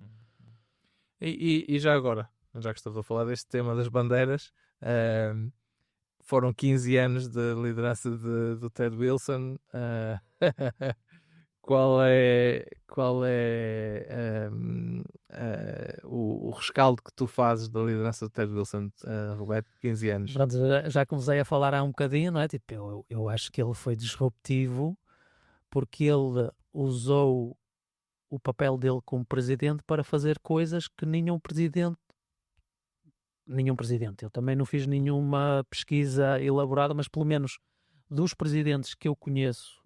E já agora, já que estamos a falar deste tema das bandeiras, foram 15 anos de liderança do Ted Wilson. Qual é o rescaldo que tu fazes da liderança do Ted Wilson, Roberto? 15 anos. Pronto, já comecei a falar há um bocadinho, não é? Tipo, eu acho que ele foi disruptivo porque ele usou o papel dele como presidente para fazer coisas que nenhum presidente. Eu também não fiz nenhuma pesquisa elaborada, mas pelo menos dos presidentes que eu conheço,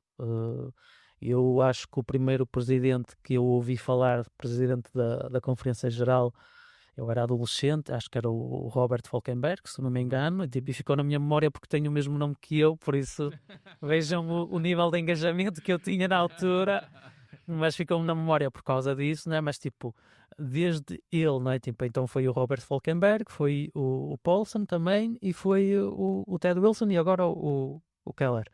eu acho que o primeiro presidente que eu ouvi falar, presidente da Conferência Geral, eu era adolescente, acho que era o Robert Falkenberg, se não me engano, e ficou na minha memória porque tem o mesmo nome que eu, por isso vejam o nível de engajamento que eu tinha na altura, mas ficou-me na memória por causa disso, né? Mas tipo, desde ele, não é? Tipo, então foi o Robert Falkenberg, foi o Paulson também, e foi o Ted Wilson e agora o Keller.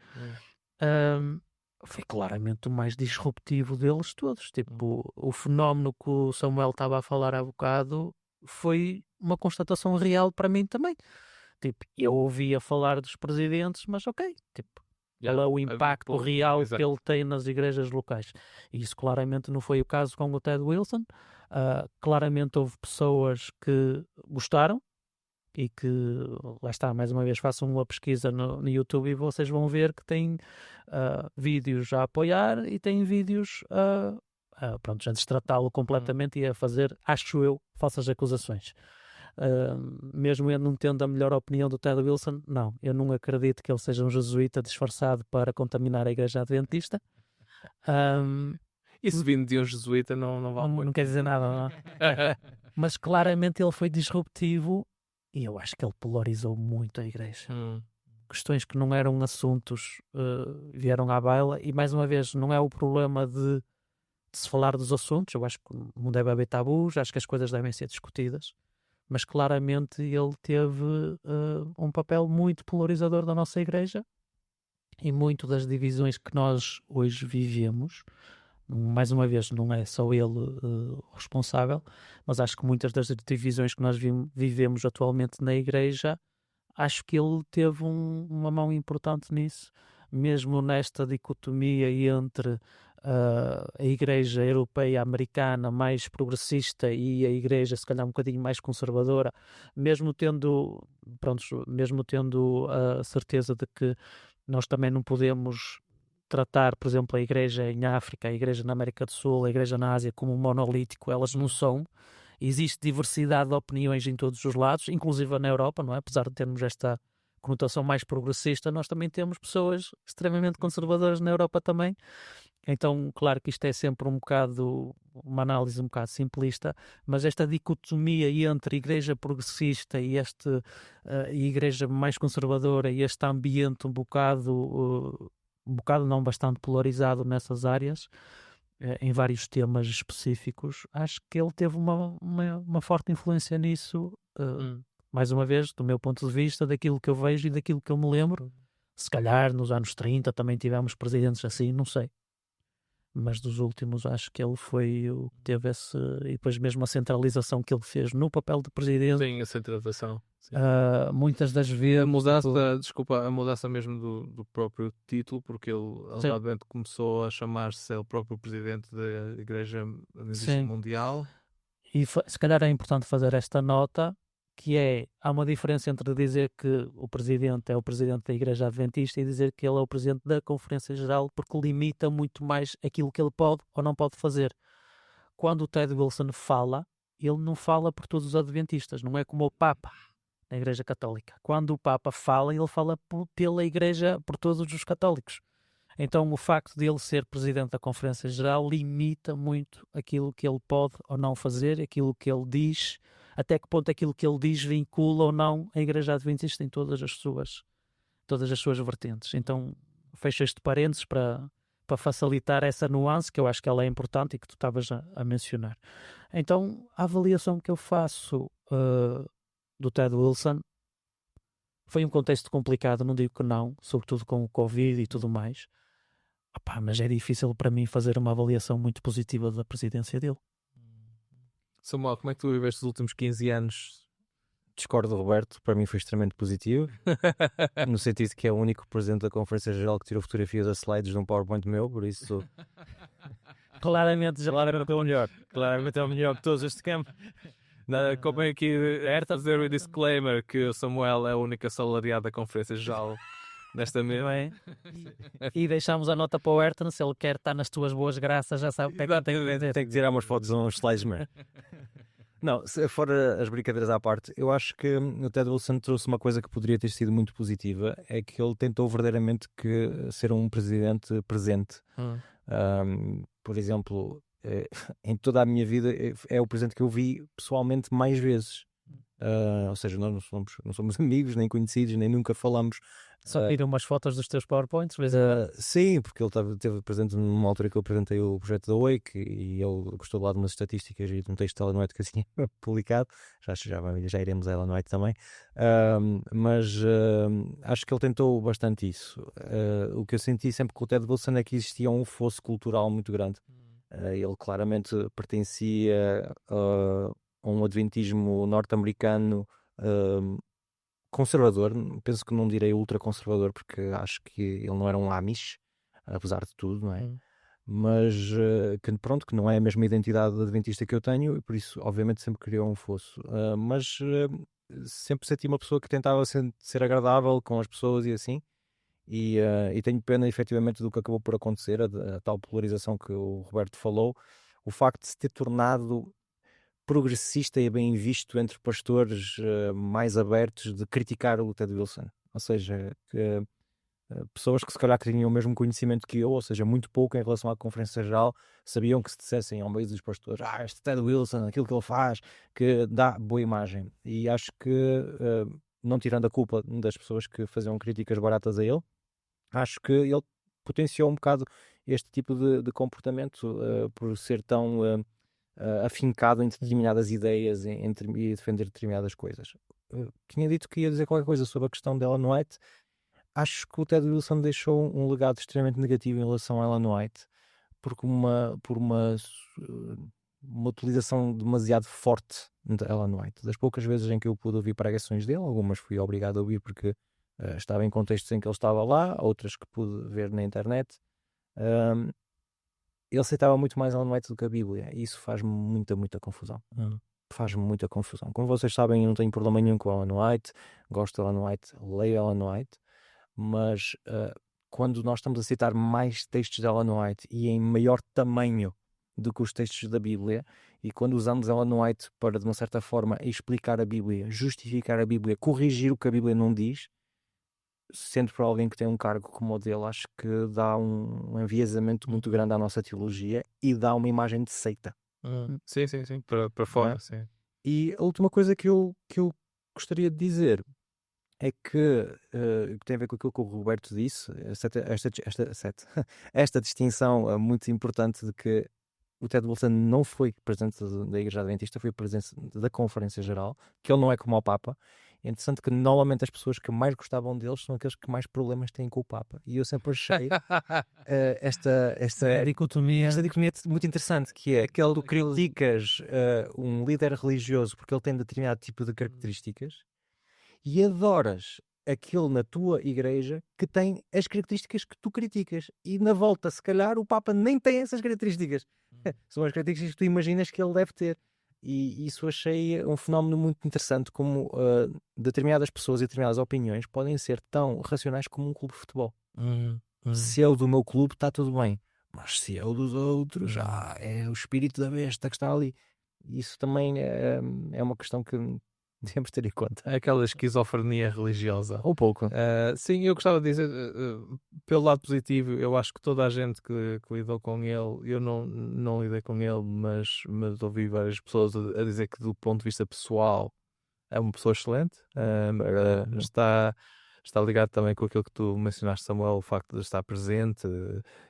Foi claramente o mais disruptivo deles todos. Tipo, o fenómeno que o Samuel estava a falar há bocado foi uma constatação real para mim também. Tipo, eu ouvia falar dos presidentes, mas ok, tipo, qual é o impacto real que ele tem nas igrejas locais? E isso claramente não foi o caso com o Ted Wilson. Claramente houve pessoas que gostaram e que, lá está, mais uma vez, façam uma pesquisa no YouTube e vocês vão ver que tem vídeos a apoiar e tem vídeos pronto, a destratá-lo completamente e a fazer, acho eu, falsas acusações. Mesmo eu não tendo a melhor opinião do Ted Wilson, não, eu não acredito que ele seja um jesuíta disfarçado para contaminar a igreja adventista. Isso vindo de um jesuíta não vale muito. Não quer dizer nada, não é? Mas claramente ele foi disruptivo e eu acho que ele polarizou muito a igreja. Questões que não eram assuntos vieram à baila e, mais uma vez, não é o problema de se falar dos assuntos. Eu acho que não deve haver tabus, acho que as coisas devem ser discutidas, mas claramente ele teve um papel muito polarizador da nossa igreja e muito das divisões que nós hoje vivemos. Mais uma vez, não é só ele responsável, mas acho que muitas das divisões que nós vivemos atualmente na igreja, acho que ele teve uma mão importante nisso, mesmo nesta dicotomia entre a igreja europeia americana mais progressista e a igreja se calhar um bocadinho mais conservadora, mesmo tendo a certeza de que nós também não podemos tratar, por exemplo, a igreja em África, a igreja na América do Sul, a igreja na Ásia como um monolítico, elas não são. Existe diversidade de opiniões em todos os lados, inclusive na Europa, não é? Apesar de termos esta conotação mais progressista, nós também temos pessoas extremamente conservadoras na Europa também. Então, claro que isto é sempre uma análise um bocado simplista, mas esta dicotomia entre igreja progressista e igreja mais conservadora e este ambiente um bocado não, bastante polarizado nessas áreas, em vários temas específicos, acho que ele teve uma forte influência nisso, mais uma vez, do meu ponto de vista, daquilo que eu vejo e daquilo que eu me lembro. Se calhar nos anos 30 também tivemos presidentes assim, não sei. Mas dos últimos acho que ele foi o que teve e depois mesmo a centralização que ele fez no papel de presidente. Sim, a centralização. Muitas das vezes... A mudança mesmo do próprio título, porque ele alegadamente começou a chamar-se o próprio presidente da Igreja Adventista Mundial. E se calhar é importante fazer esta nota, que há uma diferença entre dizer que o presidente é o presidente da Igreja Adventista e dizer que ele é o presidente da Conferência Geral, porque limita muito mais aquilo que ele pode ou não pode fazer. Quando o Ted Wilson fala, ele não fala por todos os adventistas, não é como o Papa na Igreja Católica. Quando o Papa fala, ele fala pela Igreja, por todos os católicos. Então o facto de ele ser presidente da Conferência Geral limita muito aquilo que ele pode ou não fazer, aquilo que ele diz, até que ponto aquilo que ele diz vincula ou não a Igreja Adventista em todas as suas vertentes. Então fecho este parênteses para facilitar essa nuance, que eu acho que ela é importante e que tu estavas a mencionar. Então a avaliação que eu faço do Ted Wilson foi um contexto complicado, não digo que não, sobretudo com o Covid e tudo mais. Mas é difícil para mim fazer uma avaliação muito positiva da presidência dele. Samuel, como é que tu viveste os últimos 15 anos? Discordo do Roberto, para mim foi extremamente positivo, no sentido que é o único presidente da Conferência Geral que tirou fotografias a slides de um PowerPoint meu, por isso... Claramente é o melhor. Claramente é o melhor de todos este campo. Como aqui, a fazer o disclaimer que o Samuel é a única salariada da Conferência Geral nesta mesa. E deixamos a nota para o Ayrton, se ele quer estar nas tuas boas graças, já sabe o que é que tem que dizer. Tem que tirar umas fotos, uns slides, Não, fora as brincadeiras à parte, eu acho que o Ted Wilson trouxe uma coisa que poderia ter sido muito positiva, é que ele tentou verdadeiramente ser um presidente presente. Por exemplo, em toda a minha vida é o presidente que eu vi pessoalmente mais vezes. Ou seja, nós não somos amigos, nem conhecidos, nem nunca falamos. Só viram umas fotos dos teus PowerPoints? Sim, porque ele esteve presente numa altura que eu apresentei o projeto da Wake e ele gostou lá de umas estatísticas e de um texto da Ellen White que eu tinha publicado. Já iremos a Ellen White também. Mas acho que ele tentou bastante isso. O que eu senti sempre com o Ted Wilson é que existia um fosso cultural muito grande. Ele claramente pertencia a um adventismo norte-americano conservador, penso que não direi ultraconservador, porque acho que ele não era um Amish, apesar de tudo, não é? Mas que não é a mesma identidade adventista que eu tenho, e por isso obviamente sempre criou um fosso, mas sempre senti uma pessoa que tentava ser agradável com as pessoas e assim, e tenho pena efetivamente do que acabou por acontecer, a tal polarização que o Roberto falou, o facto de se ter tornado progressista e bem visto entre pastores mais abertos de criticar o Ted Wilson, ou seja, pessoas que se calhar tinham o mesmo conhecimento que eu, ou seja, muito pouco em relação à Conferência Geral, sabiam que se dissessem ao meio dos pastores, este Ted Wilson, aquilo que ele faz, que dá boa imagem, e acho que não tirando a culpa das pessoas que faziam críticas baratas a ele, acho que ele potenciou um bocado este tipo de comportamento por ser tão afincado em determinadas ideias e defender determinadas coisas. Tinha dito que ia dizer qualquer coisa sobre a questão de Ellen White. Acho que o Ted Wilson deixou um legado extremamente negativo em relação a Ellen White por uma utilização demasiado forte de Ellen White. Das poucas vezes em que eu pude ouvir pregações dele, algumas fui obrigado a ouvir porque estava em contextos em que ele estava lá, outras que pude ver na internet. Ele citava muito mais Ellen White do que a Bíblia, e isso faz-me muita confusão. Faz-me muita confusão. Como vocês sabem, eu não tenho problema nenhum com Ellen White, gosto de Ellen White, leio Ellen White, mas quando nós estamos a citar mais textos de Ellen White e em maior tamanho do que os textos da Bíblia, e quando usamos Ellen White para, de uma certa forma, explicar a Bíblia, justificar a Bíblia, corrigir o que a Bíblia não diz, sendo para alguém que tem um cargo como o dele, acho que dá um enviesamento muito grande à nossa teologia e dá uma imagem de seita. Sim, para fora, sim. E a última coisa que eu gostaria de dizer é que tem a ver com aquilo que o Roberto disse, esta distinção muito importante de que o Ted Wilson não foi presidente da Igreja Adventista, foi presidente da Conferência Geral, que ele não é como o Papa. É interessante que normalmente as pessoas que mais gostavam deles são aqueles que mais problemas têm com o Papa. E eu sempre achei esta dicotomia muito interessante, que é aquele que criticas um líder religioso porque ele tem determinado tipo de características e adoras aquele na tua igreja que tem as características que tu criticas. E na volta, se calhar, o Papa nem tem essas características. São as características que tu imaginas que ele deve ter. E isso achei um fenómeno muito interessante, como determinadas pessoas e determinadas opiniões podem ser tão racionais como um clube de futebol. Se é o do meu clube, está tudo bem. Mas se é o dos outros, é o espírito da besta que está ali. Isso também é uma questão que devemos ter em conta. Aquela esquizofrenia religiosa. Um pouco. Sim, eu gostava de dizer, pelo lado positivo, eu acho que toda a gente que lidou com ele, eu não lidei com ele, mas ouvi várias pessoas a dizer que do ponto de vista pessoal é uma pessoa excelente. Está ligado também com aquilo que tu mencionaste, Samuel, o facto de estar presente.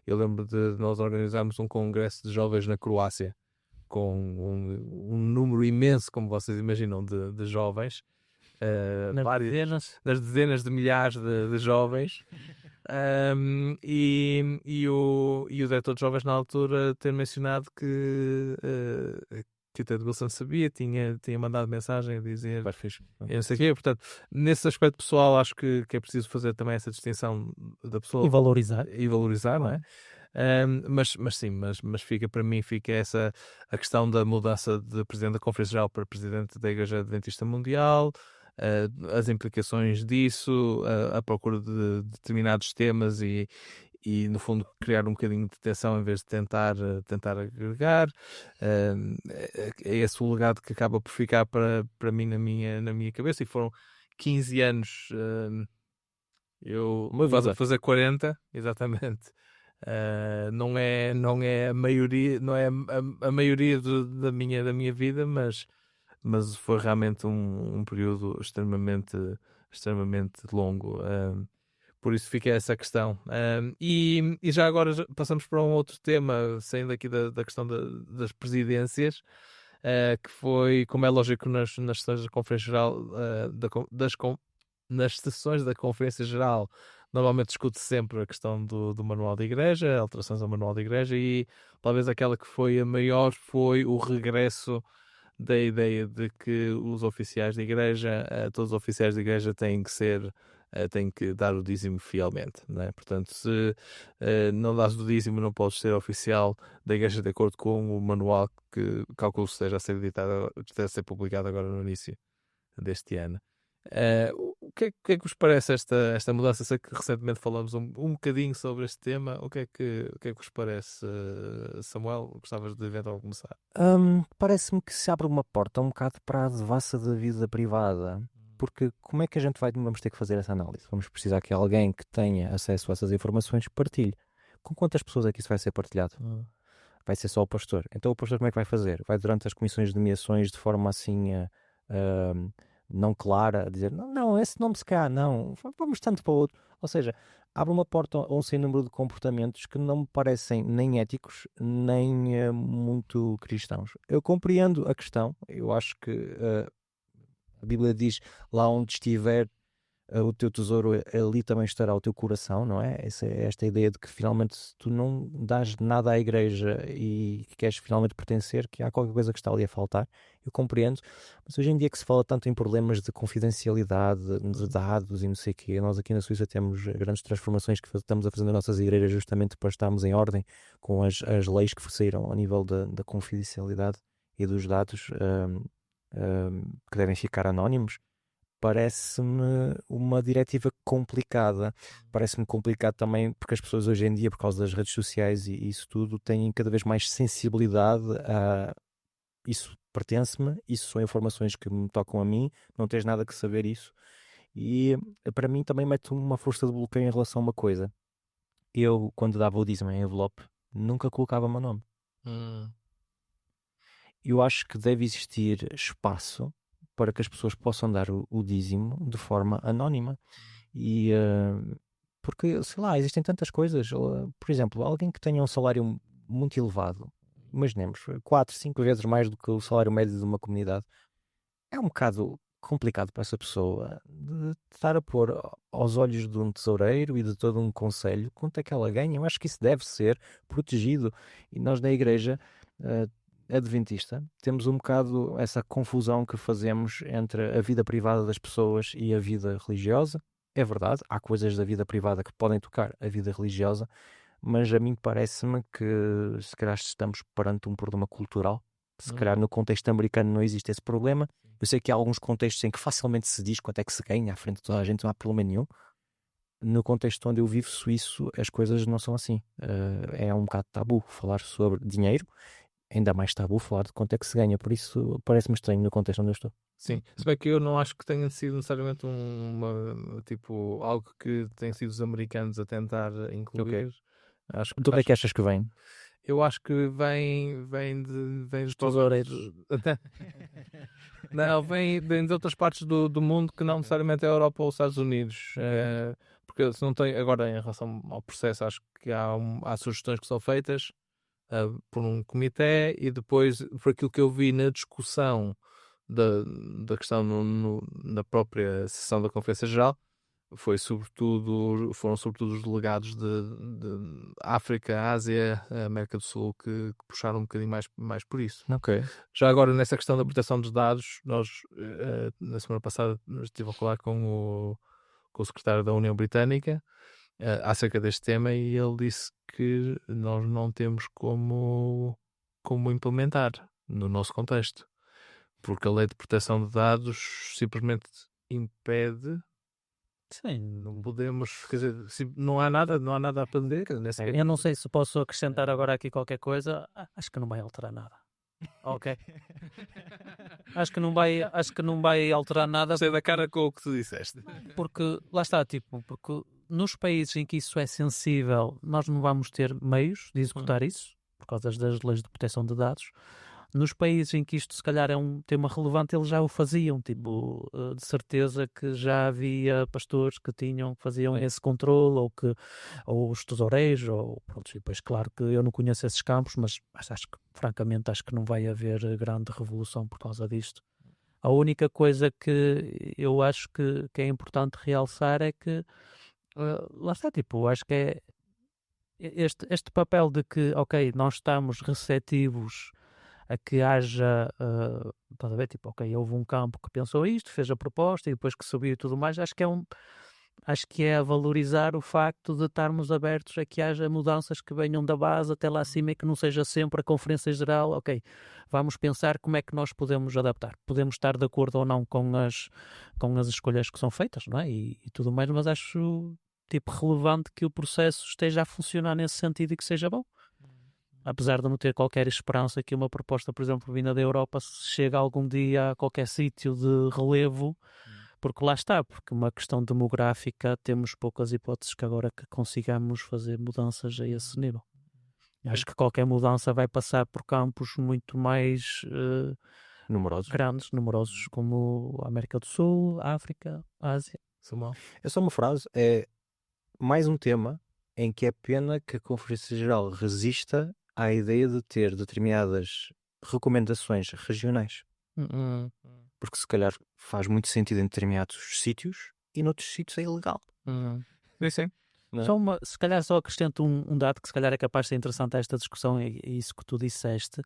Eu lembro de nós organizarmos um congresso de jovens na Croácia, com um número imenso, como vocês imaginam, de jovens. Nas dezenas de milhares de jovens. E o diretor de jovens na altura ter mencionado que o Ted Wilson sabia, tinha mandado mensagem a dizer eu não sei o quê. Portanto, nesse aspecto pessoal, acho que é preciso fazer também essa distinção da pessoa e valorizar, não é? Mas fica para mim essa a questão da mudança de presidente da Conferência Geral para presidente da Igreja Adventista Mundial, as implicações disso, a procura de determinados temas e no fundo criar um bocadinho de tensão em vez de tentar agregar. É esse o legado que acaba por ficar para mim na minha cabeça, e foram 15 anos. Eu vou fazer 40, exatamente. Não é a maioria, não é a maioria da minha vida, mas foi realmente um período extremamente longo. Por isso fica essa questão. E já agora passamos para um outro tema, saindo aqui da questão das presidências, que foi, como é lógico, nas sessões da Conferência Geral, nas sessões da Conferência Geral, normalmente discute sempre a questão do Manual da Igreja, alterações ao Manual da Igreja, e talvez aquela que foi a maior foi o regresso da ideia de que os oficiais da Igreja, todos os oficiais da Igreja têm que dar o dízimo fielmente, não é? Portanto, se não dás o dízimo, não podes ser oficial da Igreja de acordo com o manual que calculo que esteja a ser editado, esteja a ser publicado agora no início deste ano. O que é que vos parece esta mudança? Sei que recentemente falamos um bocadinho sobre este tema. O que é que vos parece, Samuel? Gostavas de eventualmente começar? Parece-me que se abre uma porta um bocado para a devassa da vida privada, porque como é que a gente vamos ter que fazer essa análise? Vamos precisar que alguém que tenha acesso a essas informações partilhe. Com quantas pessoas é que isso vai ser partilhado? Vai ser só o pastor. Então o pastor como é que vai fazer? Vai durante as comissões de nomeações de forma assim não clara, a dizer não, esse nome se calhar não, vamos tanto para o outro. Ou seja, abre uma porta a um sem número de comportamentos que não me parecem nem éticos, nem muito cristãos. Eu compreendo a questão, eu acho que a Bíblia diz, lá onde estiver o teu tesouro, ali também estará o teu coração, não é? Esta ideia de que finalmente se tu não dás nada à igreja e queres finalmente pertencer, que há qualquer coisa que está ali a faltar. Eu compreendo, mas hoje em dia que se fala tanto em problemas de confidencialidade, de dados e não sei o quê, nós aqui na Suíça temos grandes transformações que estamos a fazer nas nossas igrejas justamente para estarmos em ordem com as leis que saíram ao nível da confidencialidade e dos dados que devem ficar anónimos. Parece-me uma diretiva complicada. Parece-me complicado também porque as pessoas hoje em dia, por causa das redes sociais e isso tudo, têm cada vez mais sensibilidade a isso pertence-me, isso são informações que me tocam a mim, não tens nada que saber isso. E para mim também mete uma força de bloqueio em relação a uma coisa. Eu, quando dava o dízimo em envelope, nunca colocava o meu nome. Eu acho que deve existir espaço para que as pessoas possam dar o dízimo de forma anónima. E porque, sei lá, existem tantas coisas. Por exemplo, alguém que tenha um salário muito elevado, imaginemos, 4, 5 vezes mais do que o salário médio de uma comunidade, é um bocado complicado para essa pessoa de estar a pôr aos olhos de um tesoureiro e de todo um conselho quanto é que ela ganha. Eu acho que isso deve ser protegido. E nós na igreja adventista temos um bocado essa confusão que fazemos entre a vida privada das pessoas e a vida religiosa. É verdade, há coisas da vida privada que podem tocar a vida religiosa, mas a mim parece-me que se calhar estamos perante um problema cultural. Se calhar no contexto americano não existe esse problema. Eu sei que há alguns contextos em que facilmente se diz quanto é que se ganha à frente de toda a gente, não há problema nenhum. No contexto onde eu vivo, suíço, as coisas não são assim. É um bocado tabu falar sobre dinheiro, ainda mais tabu falar de quanto é que se ganha. Por isso parece-me estranho no contexto onde eu estou. Sim, se bem que eu não acho que tenha sido necessariamente algo que tenham sido os americanos a tentar incluir. Okay. Acho De onde é que achas que vem? Eu acho que vem dos tesoureiros. Não, vem de outras partes do mundo que não necessariamente é a Europa ou os Estados Unidos. Porque se não tem, agora em relação ao processo, acho que há sugestões que são feitas por um comitê e depois, por aquilo que eu vi na discussão da questão na própria sessão da Conferência Geral, foram sobretudo os delegados de África, Ásia, América do Sul que puxaram um bocadinho mais por isso. Okay. Já agora, nessa questão da proteção dos dados, nós na semana passada estive a falar com o secretário da União Britânica acerca deste tema e ele disse que nós não temos como implementar no nosso contexto, porque a lei de proteção de dados simplesmente impede. Sim. Não podemos, quer dizer, não há nada a aprender. Eu não sei se posso acrescentar agora aqui qualquer coisa. Acho que não vai alterar nada. Ok. acho que não vai alterar nada. Sei da cara com o que tu disseste. Porque lá está, porque nos países em que isso é sensível, nós não vamos ter meios de executar isso, por causa das leis de proteção de dados. Nos países em que isto se calhar é um tema relevante, eles já o faziam, de certeza que já havia pastores que faziam esse controle, ou os tesoureiros, ou pronto, e depois claro que eu não conheço esses campos, mas francamente acho que não vai haver grande revolução por causa disto. A única coisa que eu acho que é importante realçar é que lá está, acho que é este papel de que, ok, nós estamos receptivos a que haja, estás a ver, ok, houve um campo que pensou isto, fez a proposta e depois que subiu e tudo mais, acho que é a valorizar o facto de estarmos abertos a que haja mudanças que venham da base até lá acima e que não seja sempre a Conferência Geral, ok, vamos pensar como é que nós podemos adaptar. Podemos estar de acordo ou não com as escolhas que são feitas, não é? E tudo mais, mas acho relevante que o processo esteja a funcionar nesse sentido e que seja bom. Apesar de não ter qualquer esperança que uma proposta, por exemplo, vinda da Europa chegue algum dia a qualquer sítio de relevo, porque lá está, porque uma questão demográfica temos poucas hipóteses que agora que consigamos fazer mudanças a esse nível. Acho que qualquer mudança vai passar por campos muito mais numerosos, como a América do Sul, a África, a Ásia. É só uma frase, é mais um tema em que é pena que a Conferência Geral resista à ideia de ter determinadas recomendações regionais. Porque se calhar faz muito sentido em determinados sítios e noutros sítios é ilegal. Sim. Se calhar só acrescento um dado que se calhar é capaz de ser interessante a esta discussão, e isso que tu disseste,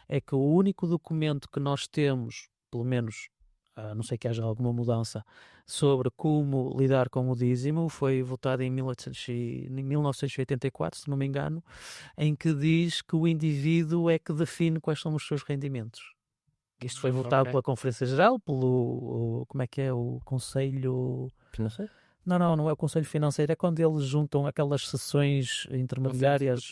é que o único documento que nós temos, pelo menos, a não sei que haja alguma mudança, sobre como lidar com o dízimo, foi votado em 1984, se não me engano, em que diz que o indivíduo é que define quais são os seus rendimentos. Isto foi votado pela Conferência Geral, pelo como é que é o Conselho Não é o Conselho Financeiro, é quando eles juntam aquelas sessões intermediárias.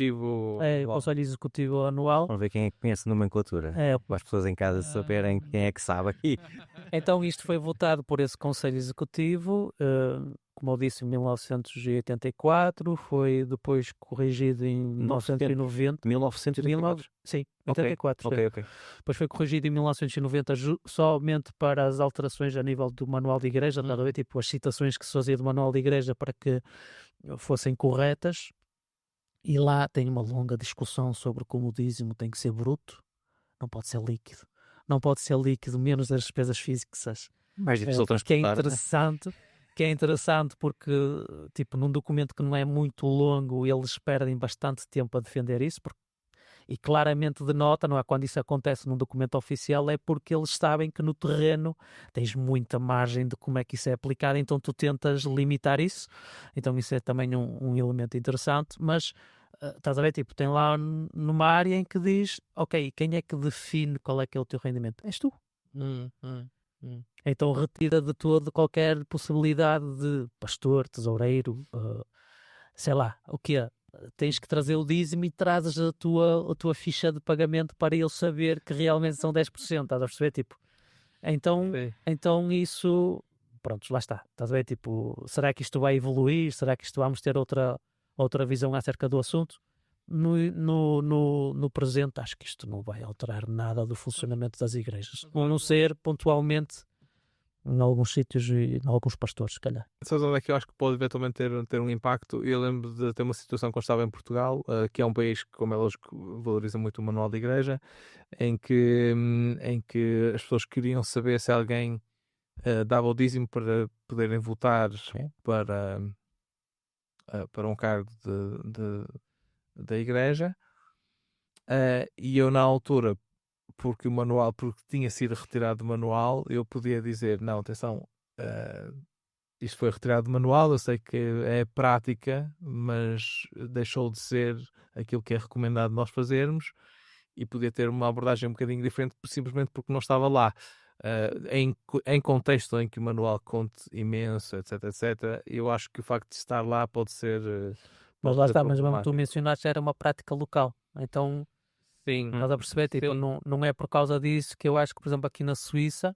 É o Conselho Executivo Anual. Vamos ver quem é que conhece a nomenclatura. Para as pessoas em casa saberem quem é que sabe aqui. Então isto foi votado por esse Conselho Executivo, como eu disse, em 1984, foi depois corrigido em 1990. 1984? Sim, 84. Ok. Depois foi corrigido em 1990 somente para as alterações a nível do Manual de Igreja, tipo as citações que se fazia do Manual de Igreja para que fossem corretas. E lá tem uma longa discussão sobre como o dízimo tem que ser bruto, não pode ser líquido. Não pode ser líquido menos as despesas físicas. Mais difícil transportar. Que é interessante porque, tipo, num documento que não é muito longo, eles perdem bastante tempo a defender isso, e claramente denota, não é? Quando isso acontece num documento oficial, é porque eles sabem que no terreno tens muita margem de como é que isso é aplicado, então tu tentas limitar isso. Então isso é também um elemento interessante, mas estás a ver, tipo, tem lá numa área em que diz, ok, quem é que define qual é que é o teu rendimento? És tu. Então retira de todo qualquer possibilidade de pastor, tesoureiro, sei lá, o que é. Tens que trazer o dízimo e trazes a tua ficha de pagamento para ele saber que realmente são 10%, estás a perceber? Tipo, então isso, pronto, lá está, estás a ver? Tipo, será que isto vai evoluir? Será que isto vamos ter outra visão acerca do assunto? No presente, acho que isto não vai alterar nada do funcionamento das igrejas, a não ser pontualmente em alguns sítios e em alguns pastores, se calhar. Sabes onde é que eu acho que pode eventualmente ter um impacto? Eu lembro de ter uma situação quando estava em Portugal, que é um país que, como é lógico, valoriza muito o manual de igreja, em que as pessoas queriam saber se alguém dava o dízimo para poderem votar para um cargo da igreja, e eu na altura, porque tinha sido retirado do manual, eu podia dizer, não, atenção, isto foi retirado do manual, eu sei que é prática, mas deixou de ser aquilo que é recomendado nós fazermos, e podia ter uma abordagem um bocadinho diferente, simplesmente porque não estava lá. Em contexto em que o manual conte imenso, etc, eu acho que o facto de estar lá pode ser... Mas lá está, mas como tu mencionaste, era uma prática local, então... Sim. Estás a perceber? Tipo, não é por causa disso que eu acho que, por exemplo, aqui na Suíça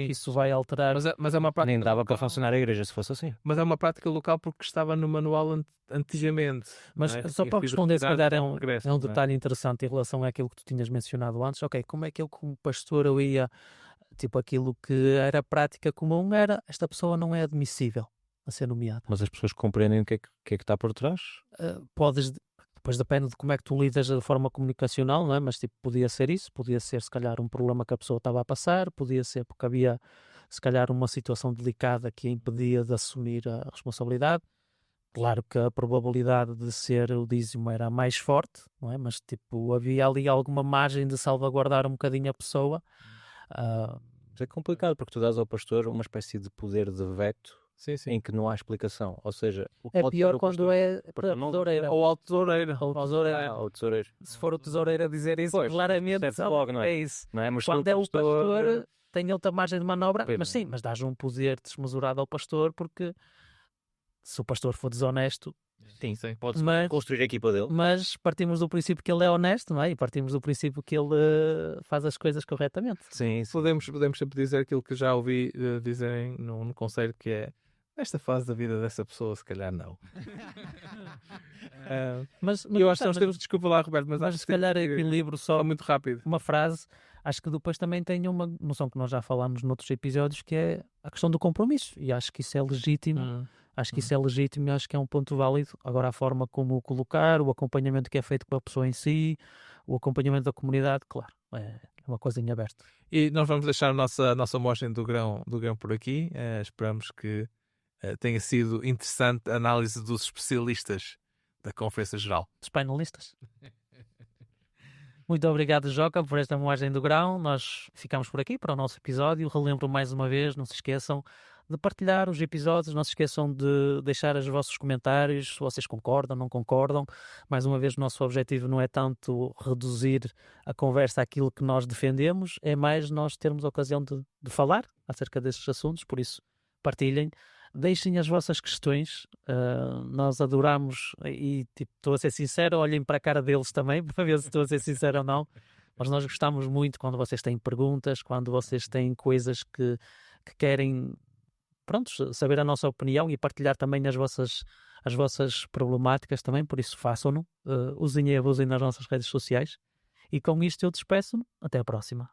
isso vai alterar. Mas é uma prática. Nem dava para funcionar a igreja se fosse assim. Mas é uma prática local porque estava no manual antigamente. Mas só para responder, se calhar é um detalhe interessante em relação àquilo que tu tinhas mencionado antes. Ok, como é que eu, como pastor, eu ia, tipo, aquilo que era prática comum era, esta pessoa não é admissível a ser nomeada. Mas as pessoas compreendem o que é que está por trás? Depois depende de como é que tu lidas de forma comunicacional, não é? Mas tipo, podia ser isso, podia ser se calhar um problema que a pessoa estava a passar, podia ser porque havia se calhar uma situação delicada que a impedia de assumir a responsabilidade. Claro que a probabilidade de ser o dízimo era mais forte, não é? Mas tipo, havia ali alguma margem de salvaguardar um bocadinho a pessoa. É complicado porque tu dás ao pastor uma espécie de poder de veto. Sim. Em que não há explicação, ou seja... É pior quando é tesoureira. Ou ao tesoureiro. Ou tesoureiro. Se for o tesoureiro a dizer isso, pois, claramente logo, não é? É isso. Não é? Mas quando é o pastor, tem outra margem de manobra, mas dás um poder desmesurado ao pastor, porque se o pastor for desonesto... Sim. Pode construir a equipa dele. Mas partimos do princípio que ele é honesto, não é? E partimos do princípio que ele faz as coisas corretamente. Sim. Podemos sempre dizer aquilo que já ouvi dizerem no conselho, que é: nesta fase da vida dessa pessoa, se calhar não. Mas eu acho que nós temos, desculpa lá, Roberto, mas se calhar equilibro só muito rápido. Uma frase, acho que depois também tem uma noção que nós já falámos noutros episódios, que é a questão do compromisso, e acho que isso é legítimo. Acho que isso é legítimo e acho que é um ponto válido. Agora, a forma como o colocar, o acompanhamento que é feito com a pessoa em si, o acompanhamento da comunidade, claro, é uma coisa em aberto. E nós vamos deixar a nossa amostra do grão por aqui. Esperamos que tenha sido interessante a análise dos especialistas da Conferência Geral. Dos painelistas. Muito obrigado, Joca, por esta moagem do grão. Nós ficamos por aqui para o nosso episódio. Relembro mais uma vez, não se esqueçam de partilhar os episódios, não se esqueçam de deixar os vossos comentários, se vocês concordam, não concordam. Mais uma vez, o nosso objetivo não é tanto reduzir a conversa àquilo que nós defendemos, é mais nós termos a ocasião de falar acerca destes assuntos, por isso partilhem. deixem as vossas questões, nós adoramos e estou a ser sincero, olhem para a cara deles também para ver se estou a ser sincero ou não, mas nós gostamos muito quando vocês têm perguntas, quando vocês têm coisas que querem, pronto, saber a nossa opinião e partilhar também as vossas problemáticas também, por isso façam-no, usem e abusem nas nossas redes sociais, e com isto eu despeço-me, até a próxima.